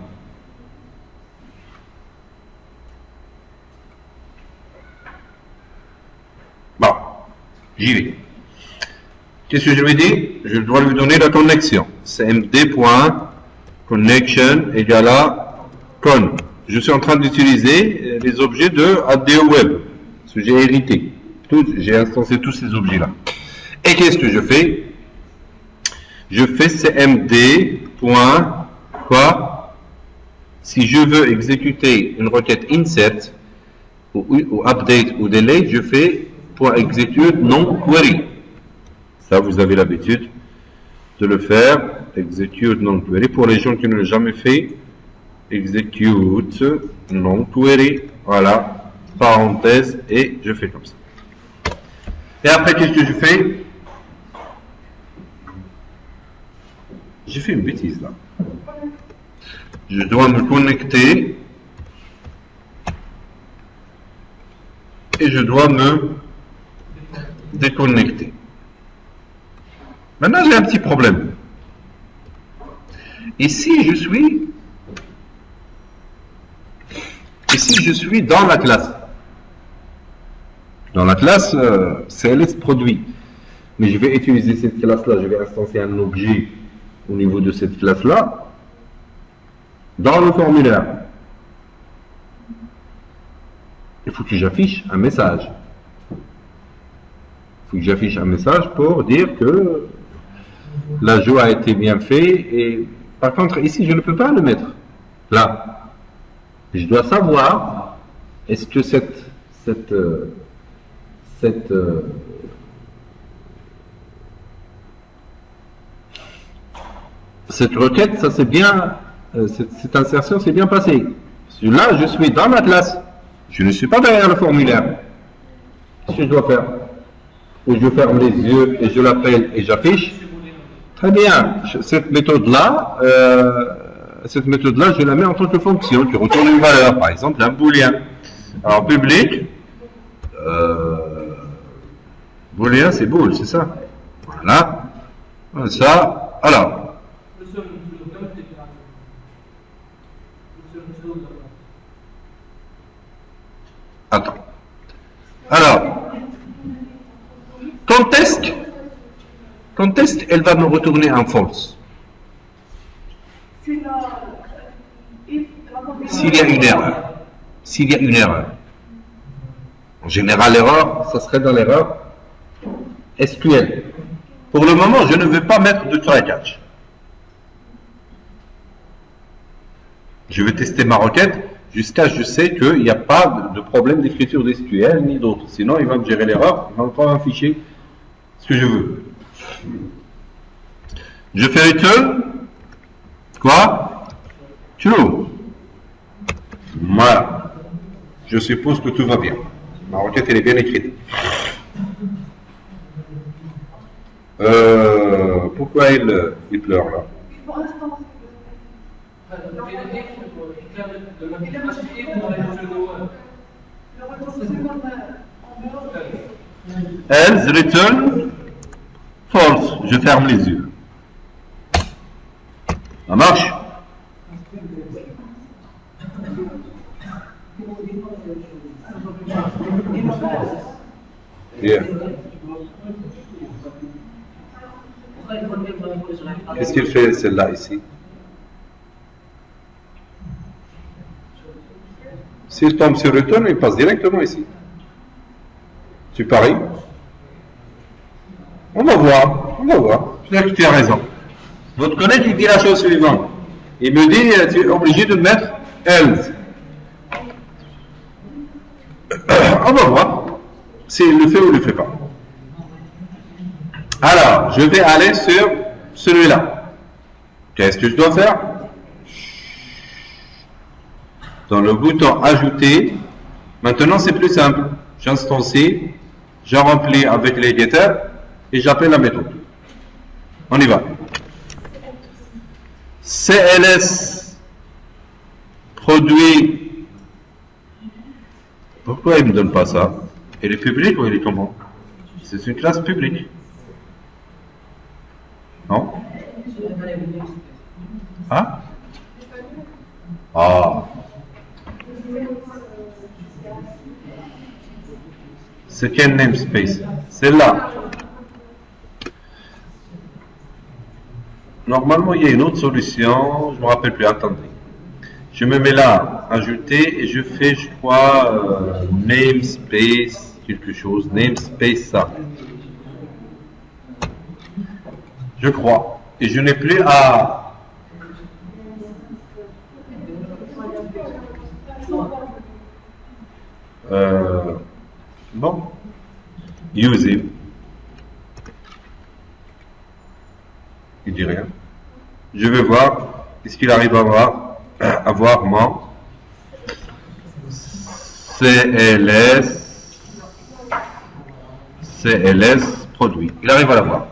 Bon, j'y vais. Qu'est-ce que je lui dis? Je dois lui donner la connexion. cmd.connection égale à con. Je suis en train d'utiliser les objets de ADO Web, ce que j'ai hérité. J'ai instancié tous ces objets-là. Et qu'est-ce que je fais? Je fais cmd. Quoi? Si je veux exécuter une requête insert ou update ou delete, je fais .execute non query. Ça, vous avez l'habitude de le faire. Execute non query. Pour les gens qui ne l'ont jamais fait, execute non query. Voilà, parenthèse, et je fais comme ça. Et après, qu'est-ce que je fais? J'ai fait une bêtise là. Je dois me connecter et je dois me déconnecter. Maintenant, j'ai un petit problème. Ici, je suis dans la classe. Dans la classe CLS produit. Mais je vais utiliser cette classe-là, je vais instancier un objet au niveau de cette classe-là dans le formulaire. Il faut que j'affiche un message. Il faut que j'affiche un message pour dire que l'ajout a été bien fait. Et par contre, ici, je ne peux pas le mettre là. Je dois savoir, est-ce que cette requête, ça c'est bien, cette insertion s'est bien passée. Là, je suis dans la classe. Je ne suis pas derrière le formulaire. Qu'est-ce que je dois faire? Ou je ferme les yeux et je l'appelle et j'affiche. Très bien. Cette méthode-là, je la mets en tant que fonction qui retourne une valeur, par exemple un booléen. Alors public, booléen c'est bool, c'est ça. Voilà. Ça. Alors. Attends. Alors, contest, elle va me retourner un false. S'il y a une erreur. S'il y a une erreur. En général, l'erreur, ça serait dans l'erreur SQL. Pour le moment, je ne veux pas mettre de try catch. Je vais tester ma requête jusqu'à ce que je sais qu'il n'y a pas de problème d'écriture d'SQL ni d'autres. Sinon, il va me gérer l'erreur, il va me prendre un fichier, ce que je veux. Je fais return. Quoi? True. Voilà. Je suppose que tout va bien. Ma requête, elle est bien écrite. Pourquoi il pleure là? Else return false. Je ferme les yeux. Ça marche? Bien. Qu'est-ce qu'il fait celle-là ici? S'il tombe sur return, il passe directement ici. Tu paries? On va voir. Peut-être que tu as raison. Votre collègue, il dit la chose suivante. Il me dit, tu es obligé de mettre else. On va voir s'il le fait ou ne le fait pas. Alors, je vais aller sur celui-là. Qu'est-ce que je dois faire? Dans le bouton ajouter, maintenant c'est plus simple. J'instancie, je remplis avec les getters et j'appelle la méthode. On y va. CLS produit. Pourquoi il ne me donne pas ça? Il est public ou il est comment? C'est une classe publique. Non? Ah? Ah. C'est quel namespace? C'est là. Normalement, il y a une autre solution. Je ne me rappelle plus. Attendez. Je me mets là, ajouter, et je fais, je crois, namespace. quelque chose, namespace ça. Je crois. Et je n'ai plus à... bon. Using. Il dit rien. Je vais voir, est-ce qu'il arrive à voir mon CLS produit. Il arrive à l'avoir.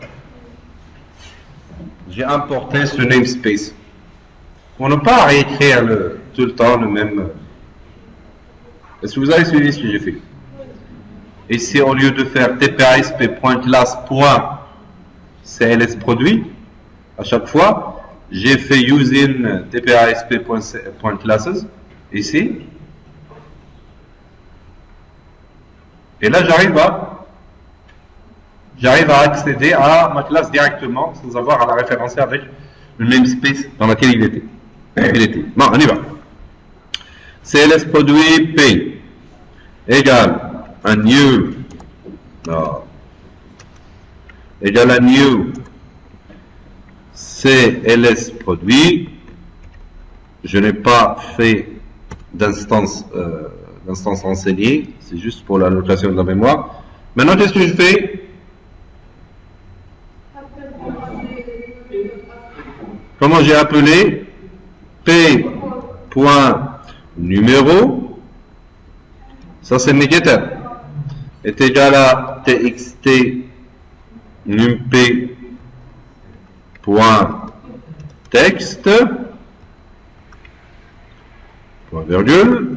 J'ai importé ce namespace. On n'a pas à réécrire tout le temps le même. Est-ce que vous avez suivi ce que j'ai fait? Ici, au lieu de faire tpasp.class.cls produit, à chaque fois, j'ai fait using tpasp.classes ici. Et là, j'arrive à accéder à ma classe directement sans avoir à la référencer avec le namespace dans lequel il était. Bon, on y va. CLS produit P égale un new. Non. Égale un new CLS produit. Je n'ai pas fait d'instance enseignée, c'est juste pour la notation de la mémoire. Maintenant, qu'est-ce que je fais? Comment j'ai appelé? P.numéro, ça c'est négatif, est égal à txt nump.text, point virgule,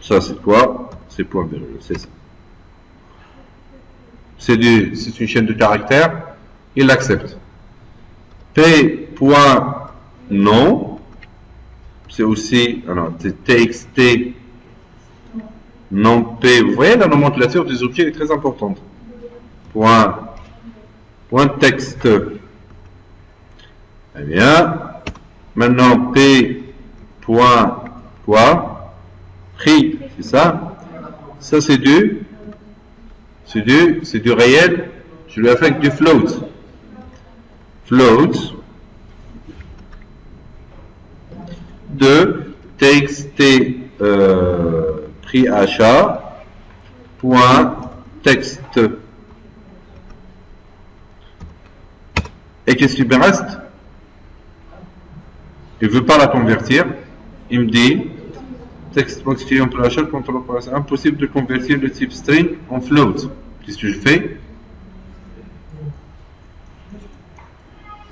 ça c'est quoi? C'est point virgule, c'est ça. C'est une chaîne de caractères, il l'accepte. P.nom, c'est aussi, alors, txt non P, vous voyez la nomenclature des objets est très importante. Point texte. Très bien. Maintenant P. Prix, c'est ça. Ça c'est du réel. Je lui affecte du float. Float de txt prix achat point texte. Et qu'est-ce qu'il me reste? Il ne veut pas la convertir. Il me dit texte.client pour l'achat, c'est impossible de convertir le type string en float. Qu'est-ce que je fais?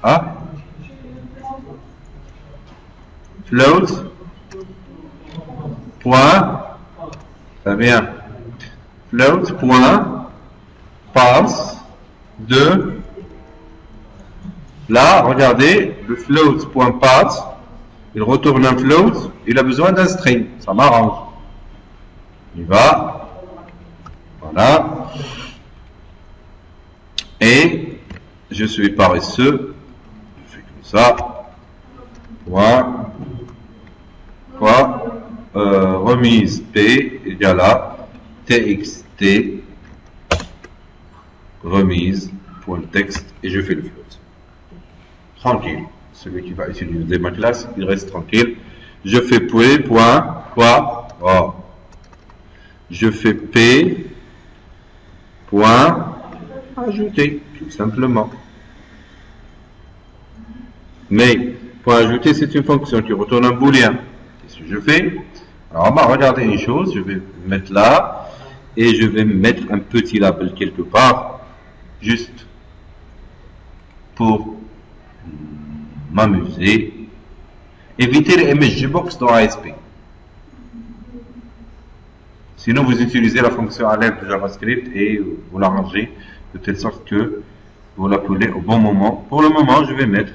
Ah, float point, très bien, float point pass de, là regardez, le float point pass, il retourne un float, il a besoin d'un string, ça m'arrange. Il va, voilà, et je suis paresseux, je fais comme ça, point, quoi, remise P égale à txt remise.texte et je fais le float. Tranquille. Celui qui va utiliser ma classe, il reste tranquille. Je fais P, point, quoi, oh. Je fais P, point, ajouter, tout simplement. Mais, point ajouter, c'est une fonction qui retourne un booléen. Qu'est-ce que je fais? Alors, on va regarder une chose, je vais mettre là, et je vais mettre un petit label quelque part, juste pour m'amuser. Évitez les MSGbox dans ASP. Sinon, vous utilisez la fonction alert de JavaScript et vous l'arrangez de telle sorte que vous l'appelez au bon moment. Pour le moment, je vais mettre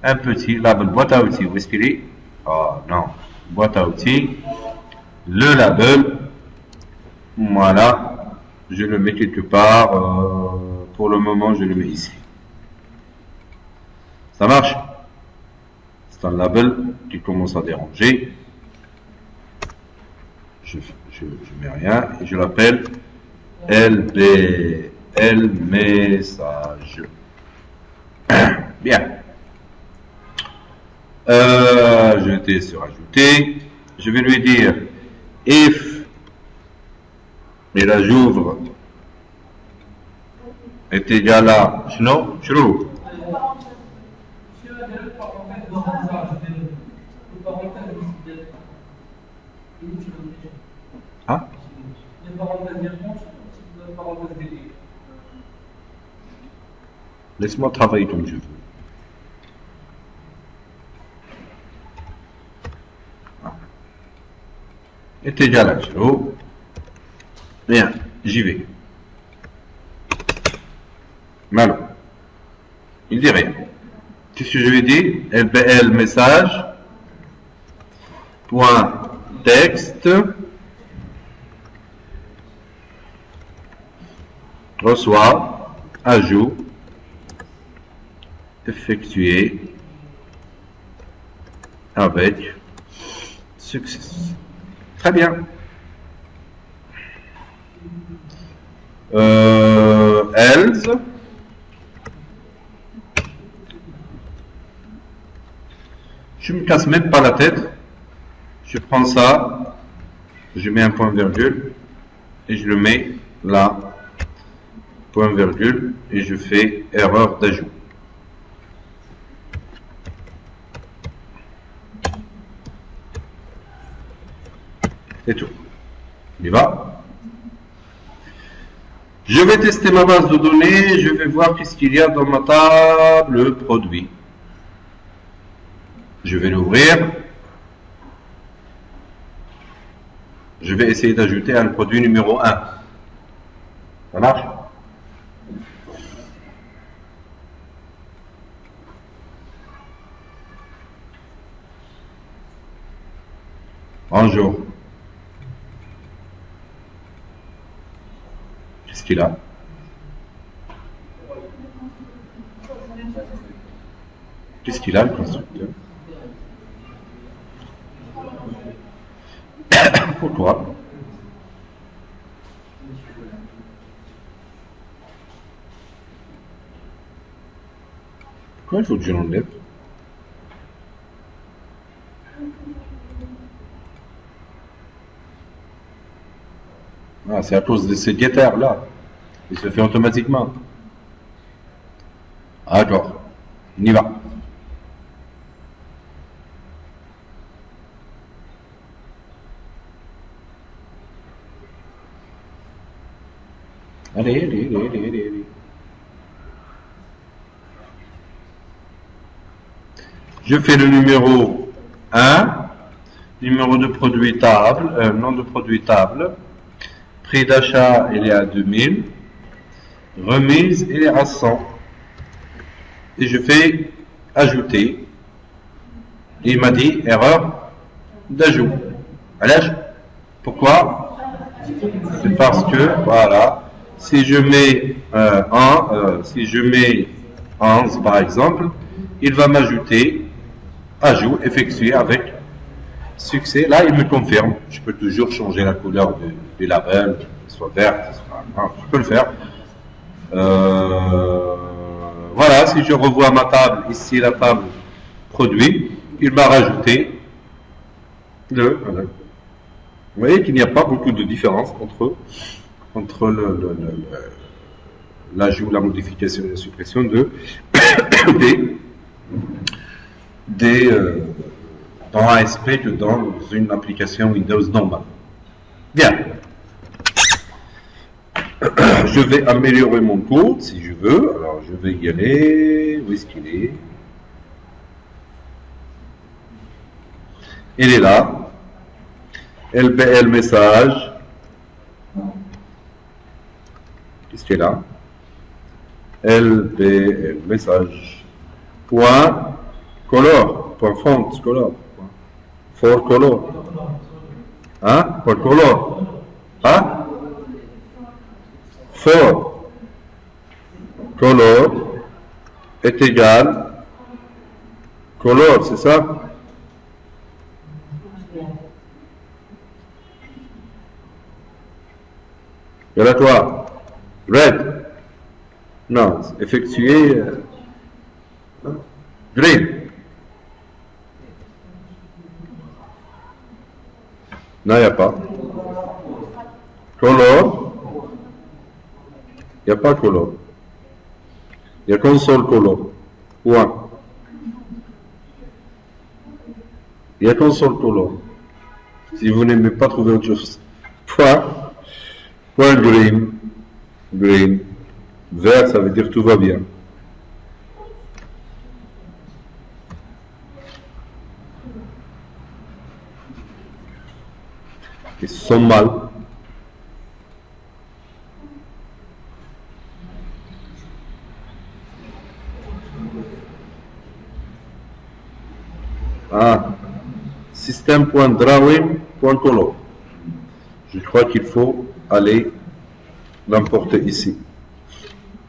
un petit label boîte à outils. Où est-ce qu'il est? Oh non, boîte à outils. Le label, voilà, je le mets quelque part. Pour le moment, je le mets ici. Ça marche? C'est un label qui commence à déranger. Je mets rien et je l'appelle LBL message. Bien. Je vais sur ajouter. Je vais lui dire if, et là j'ouvre, est égal à شنو hein? Laisse-moi travailler comme je veux. Est égal à 0. Bien, j'y vais. Malo. Il dit rien. Qu'est-ce que je lui dis? LBL message. Point texte. Reçoit. Ajout. Effectué. Avec succès. Très bien. Else. Je me casse même pas la tête. Je prends ça, je mets un point virgule et je le mets là, point virgule, et je fais erreur d'ajout. C'est tout. On y va. Je vais tester ma base de données, je vais voir qu'est-ce qu'il y a dans ma table produit. Je vais l'ouvrir. Je vais essayer d'ajouter un produit numéro 1. Ça marche? Bonjour. Qu'est-ce qu'il a? Qu'est-ce qu'il a, le constructeur? Pourquoi? Pourquoi il faut que je l'enlève? Ah, c'est à cause de ces getters-là. Il se fait automatiquement. Ah, d'accord. On y va. Allez. Je fais le numéro 1, numéro de produit table, nom de produit table, prix d'achat il est à 2000, remise il est à 100. Et je fais ajouter. Et il m'a dit erreur d'ajout. Allez, pourquoi? C'est parce que, voilà, si je mets si je mets 11 par exemple, il va m'ajouter ajout effectué avec succès. Là, il me confirme. Je peux toujours changer la couleur du label, soit verte, je peux le faire. Voilà, si je revois ma table, ici la table produit, il m'a rajouté voilà. Vous voyez qu'il n'y a pas beaucoup de différence entre l'ajout, la modification et la suppression dans ASP que dans une application Windows normale. Bien. Je vais améliorer mon code si je veux. Alors je vais y aller. Où est-ce qu'il est? Il est là. LBL message. Qu'est-ce qu'il est là? LBL message. Point color. Point font color. For color. Hein? For color. Hein? For color est égal color, c'est ça? Et là, toi, red. Non, effectuer. Green. Non, il n'y a pas. Color. Il n'y a pas color. Il y a qu'un seul color. Point. Il n'y a qu'un seul color. Si vous n'aimez pas trouver autre chose. Point. Point green. Green. Vert, ça veut dire tout va bien. Ils sont mal. Ah, système.drawing.color. Je crois qu'il faut aller l'importer ici.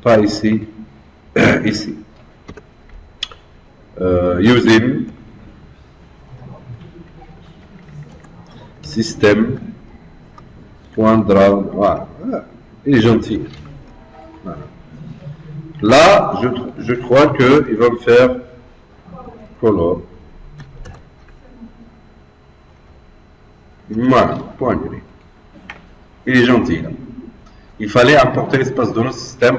Pas ici, ici. Using système.drawing. Voilà. Il est gentil. Voilà. Là, je crois qu'il va me faire color. Voilà, point gris. Il est gentil. Là. Il fallait importer l'espace de notre système.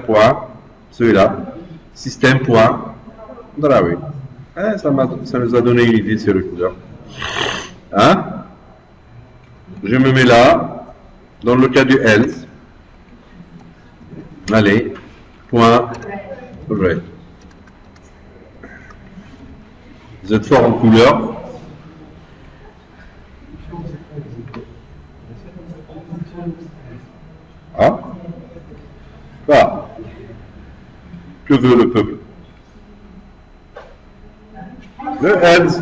Celui-là. Système.drawing. Ça nous a donné une idée sur le couleur. Hein? Je me mets là. Dans le cas du else. Allez. Point red. Vous êtes fort en couleur. Ah? Ah. Que veut le peuple? Le else.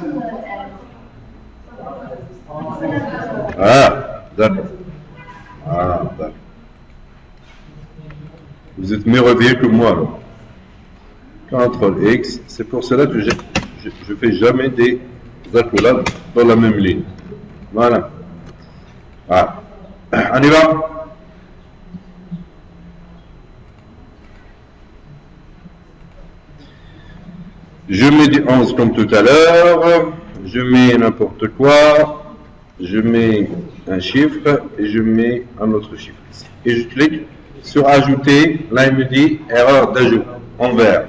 Ah, d'accord. Ah, d'accord. Vous êtes merveilleux que moi, alors. CTRL X, c'est pour cela que je fais jamais des accolades dans la même ligne. Voilà. Ah. On y va. Je mets du 11 comme tout à l'heure. Je mets n'importe quoi. Je mets un chiffre et je mets un autre chiffre ici. Et je clique sur ajouter. Là, il me dit erreur d'ajout en vert.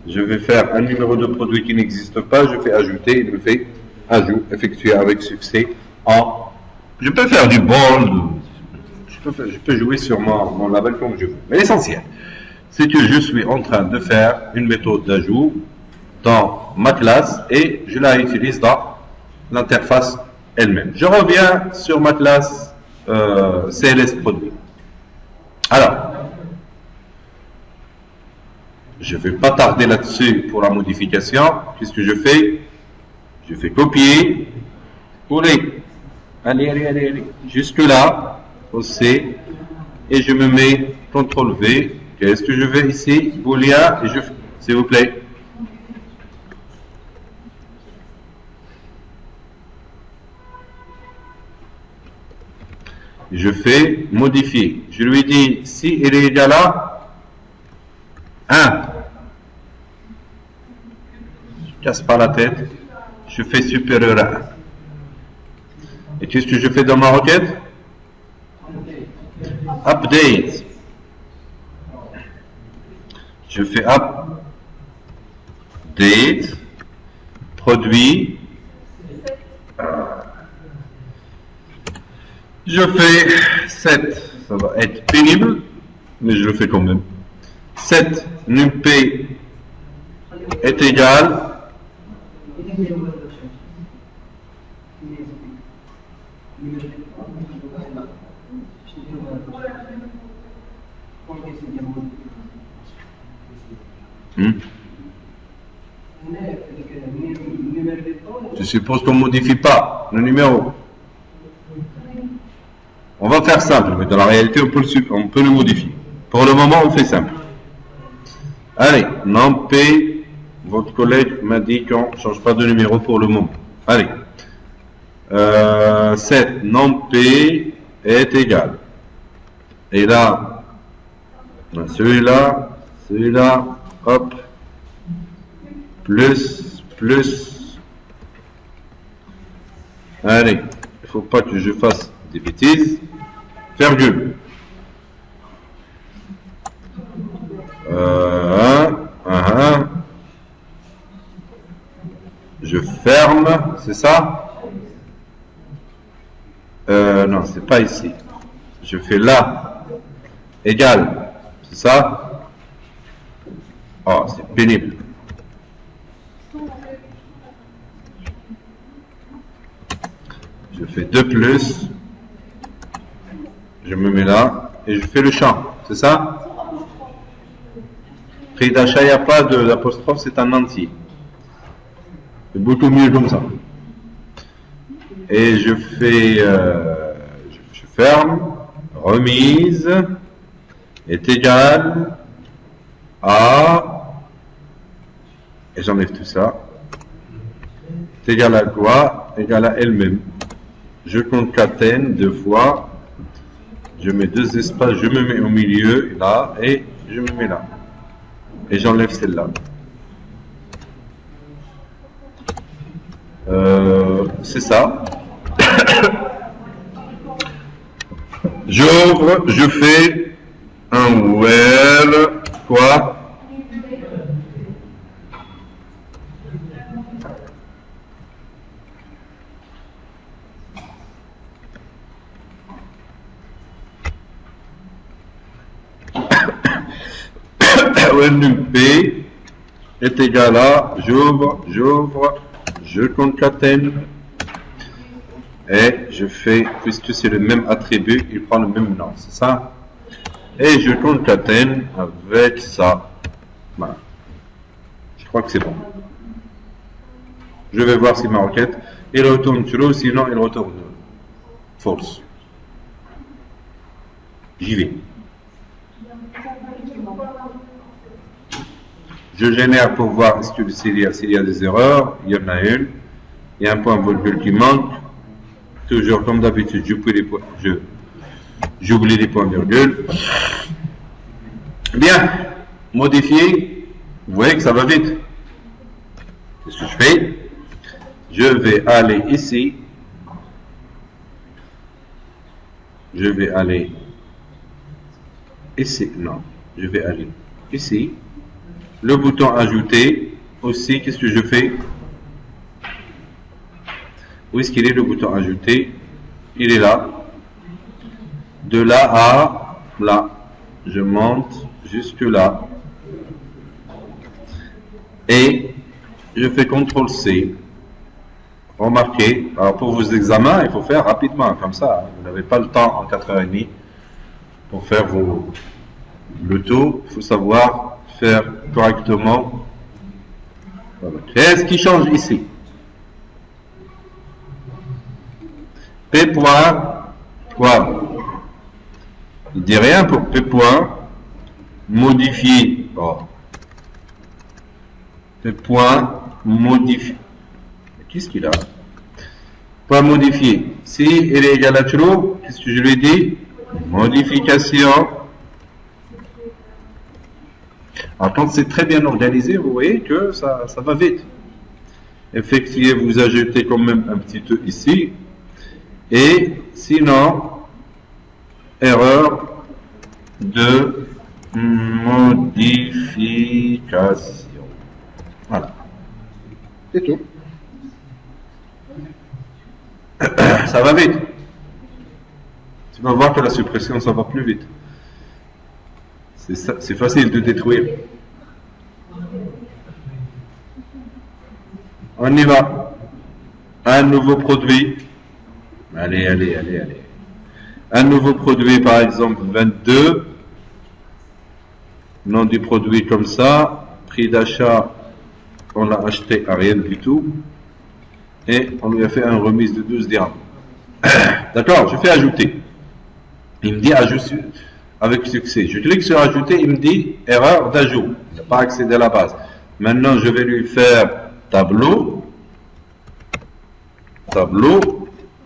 Je vais faire un numéro de produit qui n'existe pas. Je fais ajouter. Il me fait ajout effectué avec succès en. Je peux faire du bold. Je peux jouer sur mon label comme je veux. Mais l'essentiel, c'est que je suis en train de faire une méthode d'ajout dans ma classe et je la utilise dans l'interface elle-même. Je reviens sur ma classe CLS produit. Alors, je ne vais pas tarder là-dessus pour la modification. Qu'est-ce que je fais? Je fais copier, coller. Allez. Jusque là, au C, et je me mets CTRL V. Qu'est-ce que je vais ici? Boolean, et s'il vous plaît. Je fais modifier. Je lui dis si il est égal à 1. Je ne casse pas la tête. Je fais supérieur à 1. Et qu'est-ce que je fais dans ma requête? Update. Je fais update. Produit. Je fais 7. Ça va être pénible, mais je le fais quand même. 7 nump est égal. Je suppose qu'on ne modifie pas le numéro. On va faire simple, mais dans la réalité, on peut le modifier. Pour le moment, on fait simple. Allez, NumP, votre collègue m'a dit qu'on ne change pas de numéro pour le moment. Allez. 7 NumP est égal. Et là, celui-là, hop, plus, allez, il ne faut pas que je fasse des bêtises, virgule, je ferme, c'est ça? Non, c'est pas ici. Je fais là, égal, c'est ça? Oh, c'est pénible. Je fais 2 plus, je me mets là, et je fais le champ, c'est ça? Prix d'achat, il n'y a pas d'apostrophe, c'est un entier. C'est beaucoup mieux comme ça. Et je fais, je ferme, remise est égal à, et j'enlève tout ça, est égal à quoi? Égal à elle-même. Je concatène 2 fois, je mets 2 espaces, je me mets au milieu, là, et je me mets là. Et j'enlève celle-là. C'est ça. J'ouvre, je fais un well, quoi? P est égal à, j'ouvre, je concatène et je fais, puisque c'est le même attribut, il prend le même nom, c'est ça? Et je concatène avec ça. Voilà. Je crois que c'est bon. Je vais voir si ma requête, il retourne true, sinon il retourne false. J'y vais. Je génère pour voir s'il y a des erreurs. Il y en a une. Il y a un point virgule qui manque. Toujours comme d'habitude, j'oublie les points virgules. Bien. Modifier. Vous voyez que ça va vite. Qu'est-ce que je fais? Je vais aller ici. Je vais aller ici. Non. Je vais aller ici. Le bouton ajouter, aussi, qu'est-ce que je fais? Où est-ce qu'il est le bouton ajouter? Il est là. De là à là. Je monte jusque là. Et je fais CTRL-C. Remarquez, alors pour vos examens, il faut faire rapidement, comme ça. Vous n'avez pas le temps en 4h30 pour faire le tour. Il faut savoir faire correctement. Voilà. Qu'est-ce qui change ici? P point, quoi? Il dit rien pour P point, modifier. Oh. P point, modifier. Qu'est-ce qu'il a? Point modifier. Si il est égal à true, qu'est-ce que je lui dis? Modification. Alors, quand c'est très bien organisé, vous voyez que ça va vite. Effectivement, vous ajoutez quand même un petit E ici. Et sinon, erreur de modification. Voilà. C'est tout. Ça va vite. Tu vas voir que la suppression, ça va plus vite. C'est facile de détruire. On y va. Un nouveau produit. Allez. Un nouveau produit, par exemple, 22. Nom du produit comme ça. Prix d'achat, on l'a acheté à rien du tout. Et on lui a fait une remise de 12 dirhams. D'accord, je fais ajouter. Il me dit ajout avec succès. Je clique sur ajouter, il me dit erreur d'ajout. Il n'a pas accédé à la base. Maintenant, je vais lui faire tableau.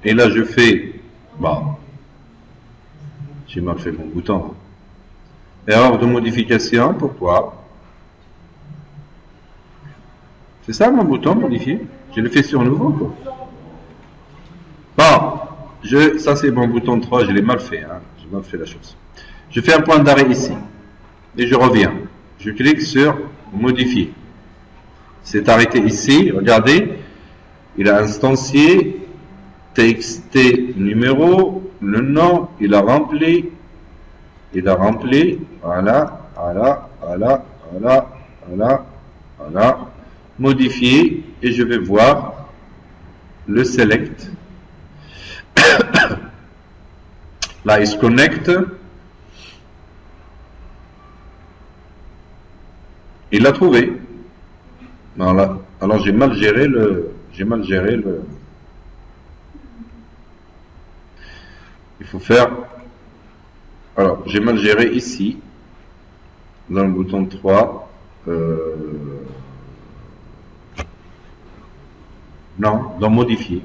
Et là, je fais, bon, J'ai mal fait mon bouton. Erreur de modification, pourquoi? C'est ça mon bouton modifié? Je le fais sur nouveau, quoi. Bon, ça c'est mon bouton 3, je l'ai mal fait, hein. J'ai mal fait la chose. Je fais un point d'arrêt ici. Et je reviens. Je clique sur modifier. C'est arrêté ici, regardez. Il a instancié TXT numéro, le nom, il a rempli, voilà, voilà, voilà, voilà, voilà, voilà, modifié, et je vais voir le select. Là, il se connecte. Il l'a trouvé. Voilà. Alors j'ai mal géré le. Il faut faire. Alors j'ai mal géré ici, dans le bouton 3. Non, dans modifier.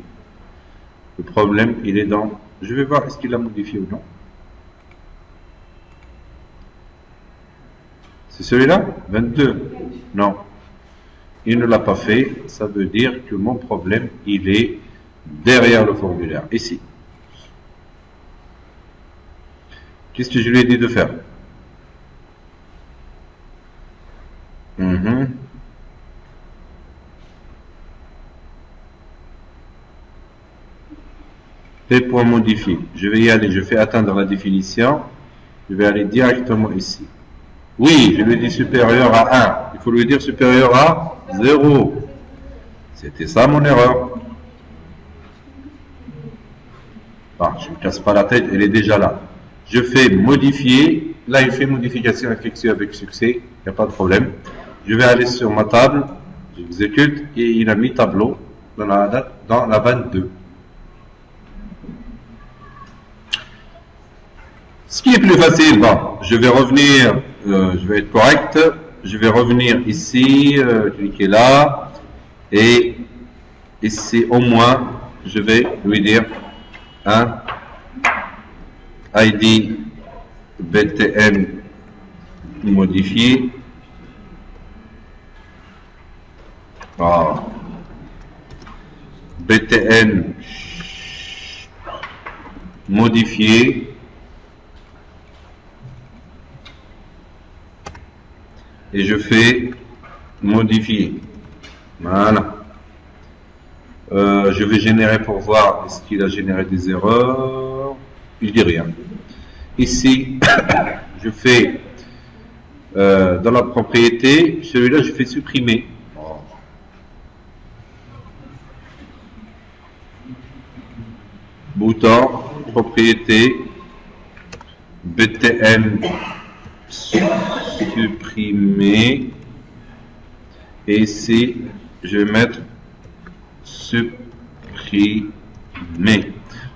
Le problème, il est dans. Je vais voir est-ce qu'il a modifié ou non. C'est celui-là 22. Non. Il ne l'a pas fait. Ça veut dire que mon problème, il est derrière le formulaire. Ici. Qu'est-ce que je lui ai dit de faire? P. Modifier. Je vais y aller. Je fais atteindre la définition. Je vais aller directement ici. Oui, je lui ai dit supérieur à 1. Il faut lui dire supérieur à 0. C'était ça mon erreur. Je ne me casse pas la tête, elle est déjà là. Je fais modifier. Là, il fait modification effectuée avec succès. Il n'y a pas de problème. Je vais aller sur ma table. J'exécute et il a mis tableau dans la 22. Ce qui est plus facile, je vais revenir, je vais être correct, je vais revenir ici, cliquer là, et ici au moins, je vais lui dire ID BTN modifié. BTN modifié. Et je fais modifier. Voilà. Je vais générer pour voir est-ce qu'il a généré des erreurs. Il dit rien. Ici, je fais dans la propriété, celui-là je fais supprimer. Bouton, propriété, BTN supprimer, et ici je vais mettre supprimer.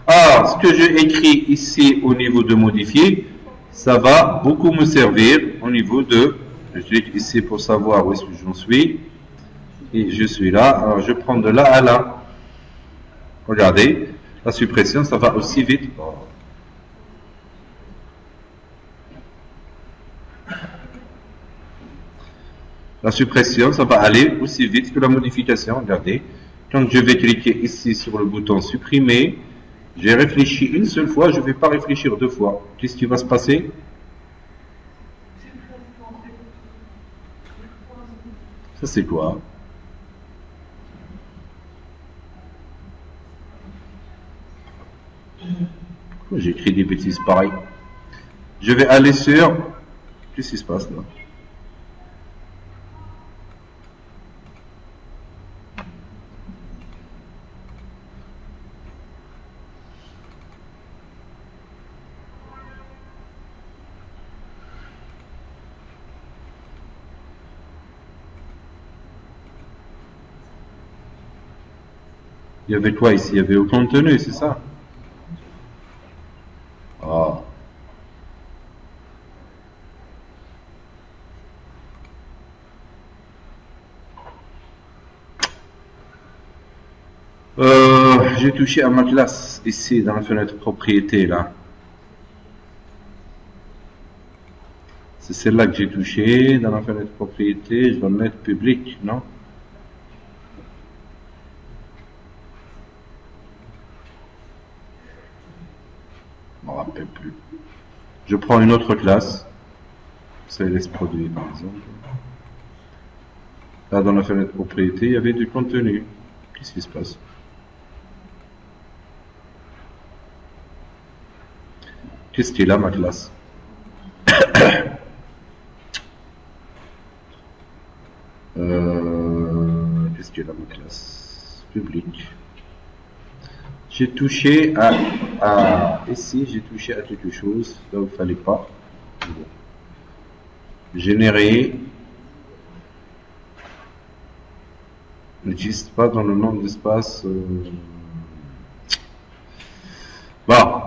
Alors, ce que j'ai écrit ici au niveau de modifier, ça va beaucoup me servir au niveau de. Je clique ici pour savoir où est-ce que j'en suis, et je suis là. Alors je prends de là à là. Regardez, la suppression, ça va aussi vite. La suppression, ça va aller aussi vite que la modification. Regardez, quand je vais cliquer ici sur le bouton supprimer, j'ai réfléchi une seule fois, je ne vais pas réfléchir deux fois. Qu'est-ce qui va se passer? Ça c'est quoi? Pourquoi j'ai écrit des bêtises pareilles? Je vais aller sur. Qu'est-ce qui se passe là? Il y avait quoi ici? Il y avait au contenu, c'est ça? J'ai touché à ma classe ici dans la fenêtre propriété là. C'est celle-là que j'ai touchée. Dans la fenêtre propriété, je dois mettre public, non? Je ne me rappelle plus. Je prends une autre classe. CLS produit, par exemple. Là, dans la fenêtre propriété, il y avait du contenu. Qu'est-ce qui se passe? Qu'est-ce qui est là, ma classe? Qu'est-ce qui est là, ma classe? Public. J'ai touché ici, j'ai touché à quelque chose, là où il ne fallait pas. Bon. Générer. N'existe pas dans le nombre d'espace. Bon,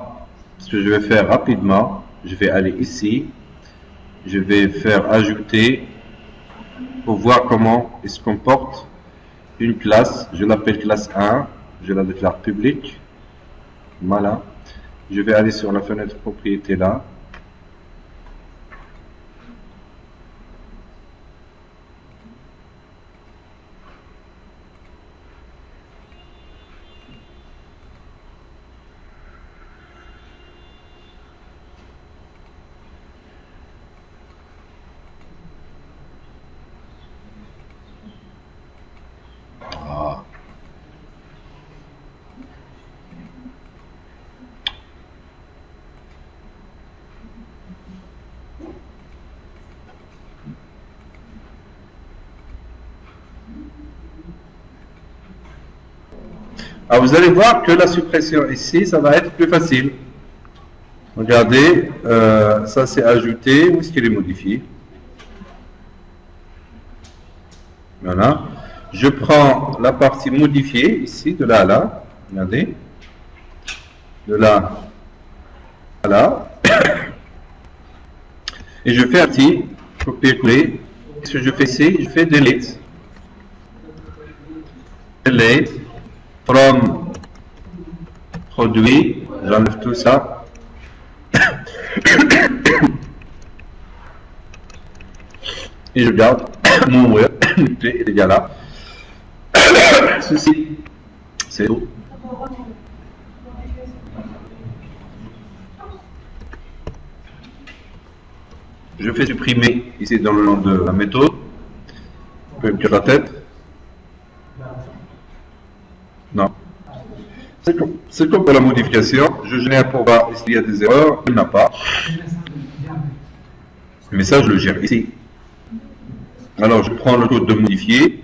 ce que je vais faire rapidement, je vais aller ici, je vais faire ajouter pour voir comment il se comporte une classe. Je l'appelle classe 1, je la déclare publique. Voilà. Je vais aller sur la fenêtre propriété là. Ah. Alors vous allez voir que la suppression ici, ça va être plus facile. Regardez, ça c'est ajouté, où est-ce qu'il est modifié? Voilà. Je prends la partie modifiée ici, de là à là. Regardez. De là à là. Et je fais un petit copier-coller. Ce que je fais ici, je fais delete. Delete. From produit. J'enlève tout ça. Et je garde mon web. Il est là. Ceci, c'est tout. Je fais supprimer ici dans le nom de la méthode. Vous pouvez me tirer la tête. Non. C'est comme pour la modification. Je génère pour voir s'il y a des erreurs. Il n'y en a pas. Mais ça, je le gère ici. Alors, je prends le code de modifier.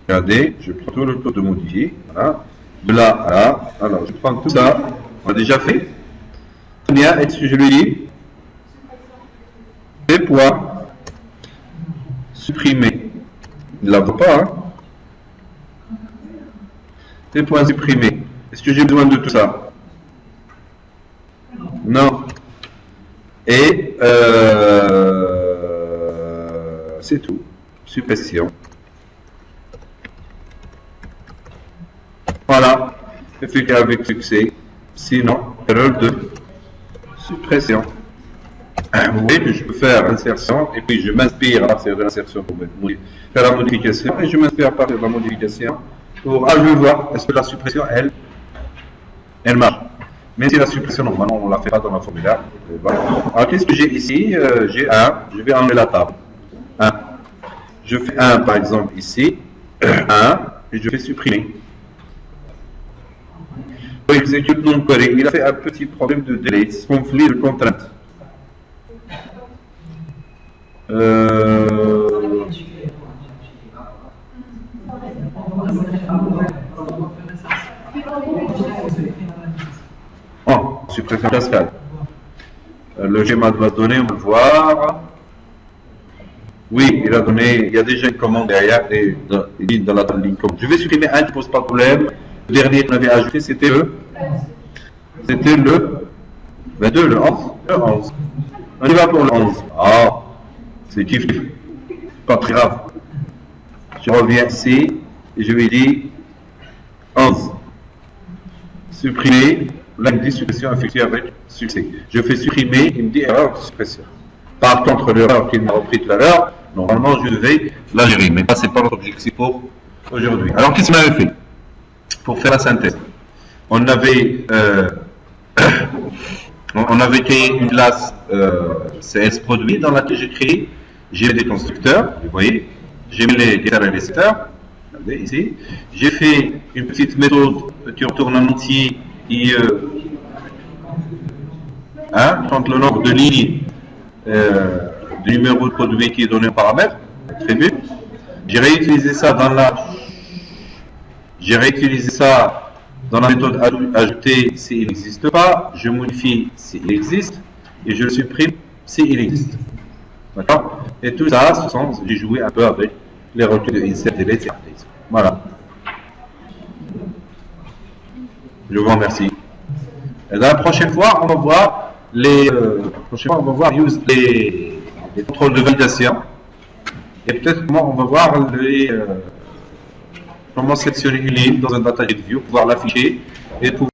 Regardez, je prends tout le code de modifier. Voilà. De là à là. Alors, je prends tout ça. On a déjà fait. Très bien. Est-ce que je lui dis des points supprimer. Il ne la voit pas, hein? Des points supprimés. Est-ce que j'ai besoin de tout ça? Non. Et c'est tout. Suppression. Voilà. Effectué avec succès. Sinon, erreur de suppression. Vous voyez que je peux faire insertion et puis je m'inspire à partir de l'insertion pour faire la modification et je m'inspire à partir de la modification pour je vais voir est-ce que la suppression elle marche. Mais si la suppression normalement on ne la fait pas dans la formulaire. Voilà. Alors qu'est-ce que j'ai ici? J'ai 1, je vais enlever la table. 1. Je fais 1 par exemple ici, 1 et je vais supprimer. Il exécute non correct. Il a fait un petit problème de delete, conflit de contrainte. Oh, suppression cascade. Le schéma doit donner, on va le voir. Oui, il a donné, il y a déjà une commande derrière et dans la ligne commande. Je vais supprimer un qui ne pose pas de problème. Le dernier qu'on avait ajouté, c'était le 22, le 11. Le 11. On y va pour le 11. Ah, c'est kiff. Pas très grave. Je reviens ici et je lui dis 11. Supprimer. Là, il me dit suppression effectuée avec succès. Je fais supprimer, il me dit erreur de suppression. Par contre, l'erreur qu'il m'a repris tout à l'heure, normalement, je vais la gérer. Mais ça, c'est pas notre objectif pour aujourd'hui. Alors, qu'est-ce qu'on avait fait pour faire la synthèse? On avait créé une classe CS produit dans laquelle j'ai mis des constructeurs, vous voyez, j'ai mis les guitares et les secteurs, regardez ici. J'ai fait une petite méthode qui retourne en entier IE, quand le nombre de lignes du numéro de produit qui est donné en paramètre, très bien. J'ai réutilisé ça dans la méthode ajouter s'il n'existe pas, je modifie s'il existe et je le supprime s'il existe. D'accord? Et tout ça, j'ai joué un peu avec les reculs de insert, delete et update. Voilà. Je vous remercie. Et la prochaine fois, on va voir les contrôles de validation et peut-être comment on va voir comment sélectionner une ligne dans un data view, pouvoir l'afficher et pouvoir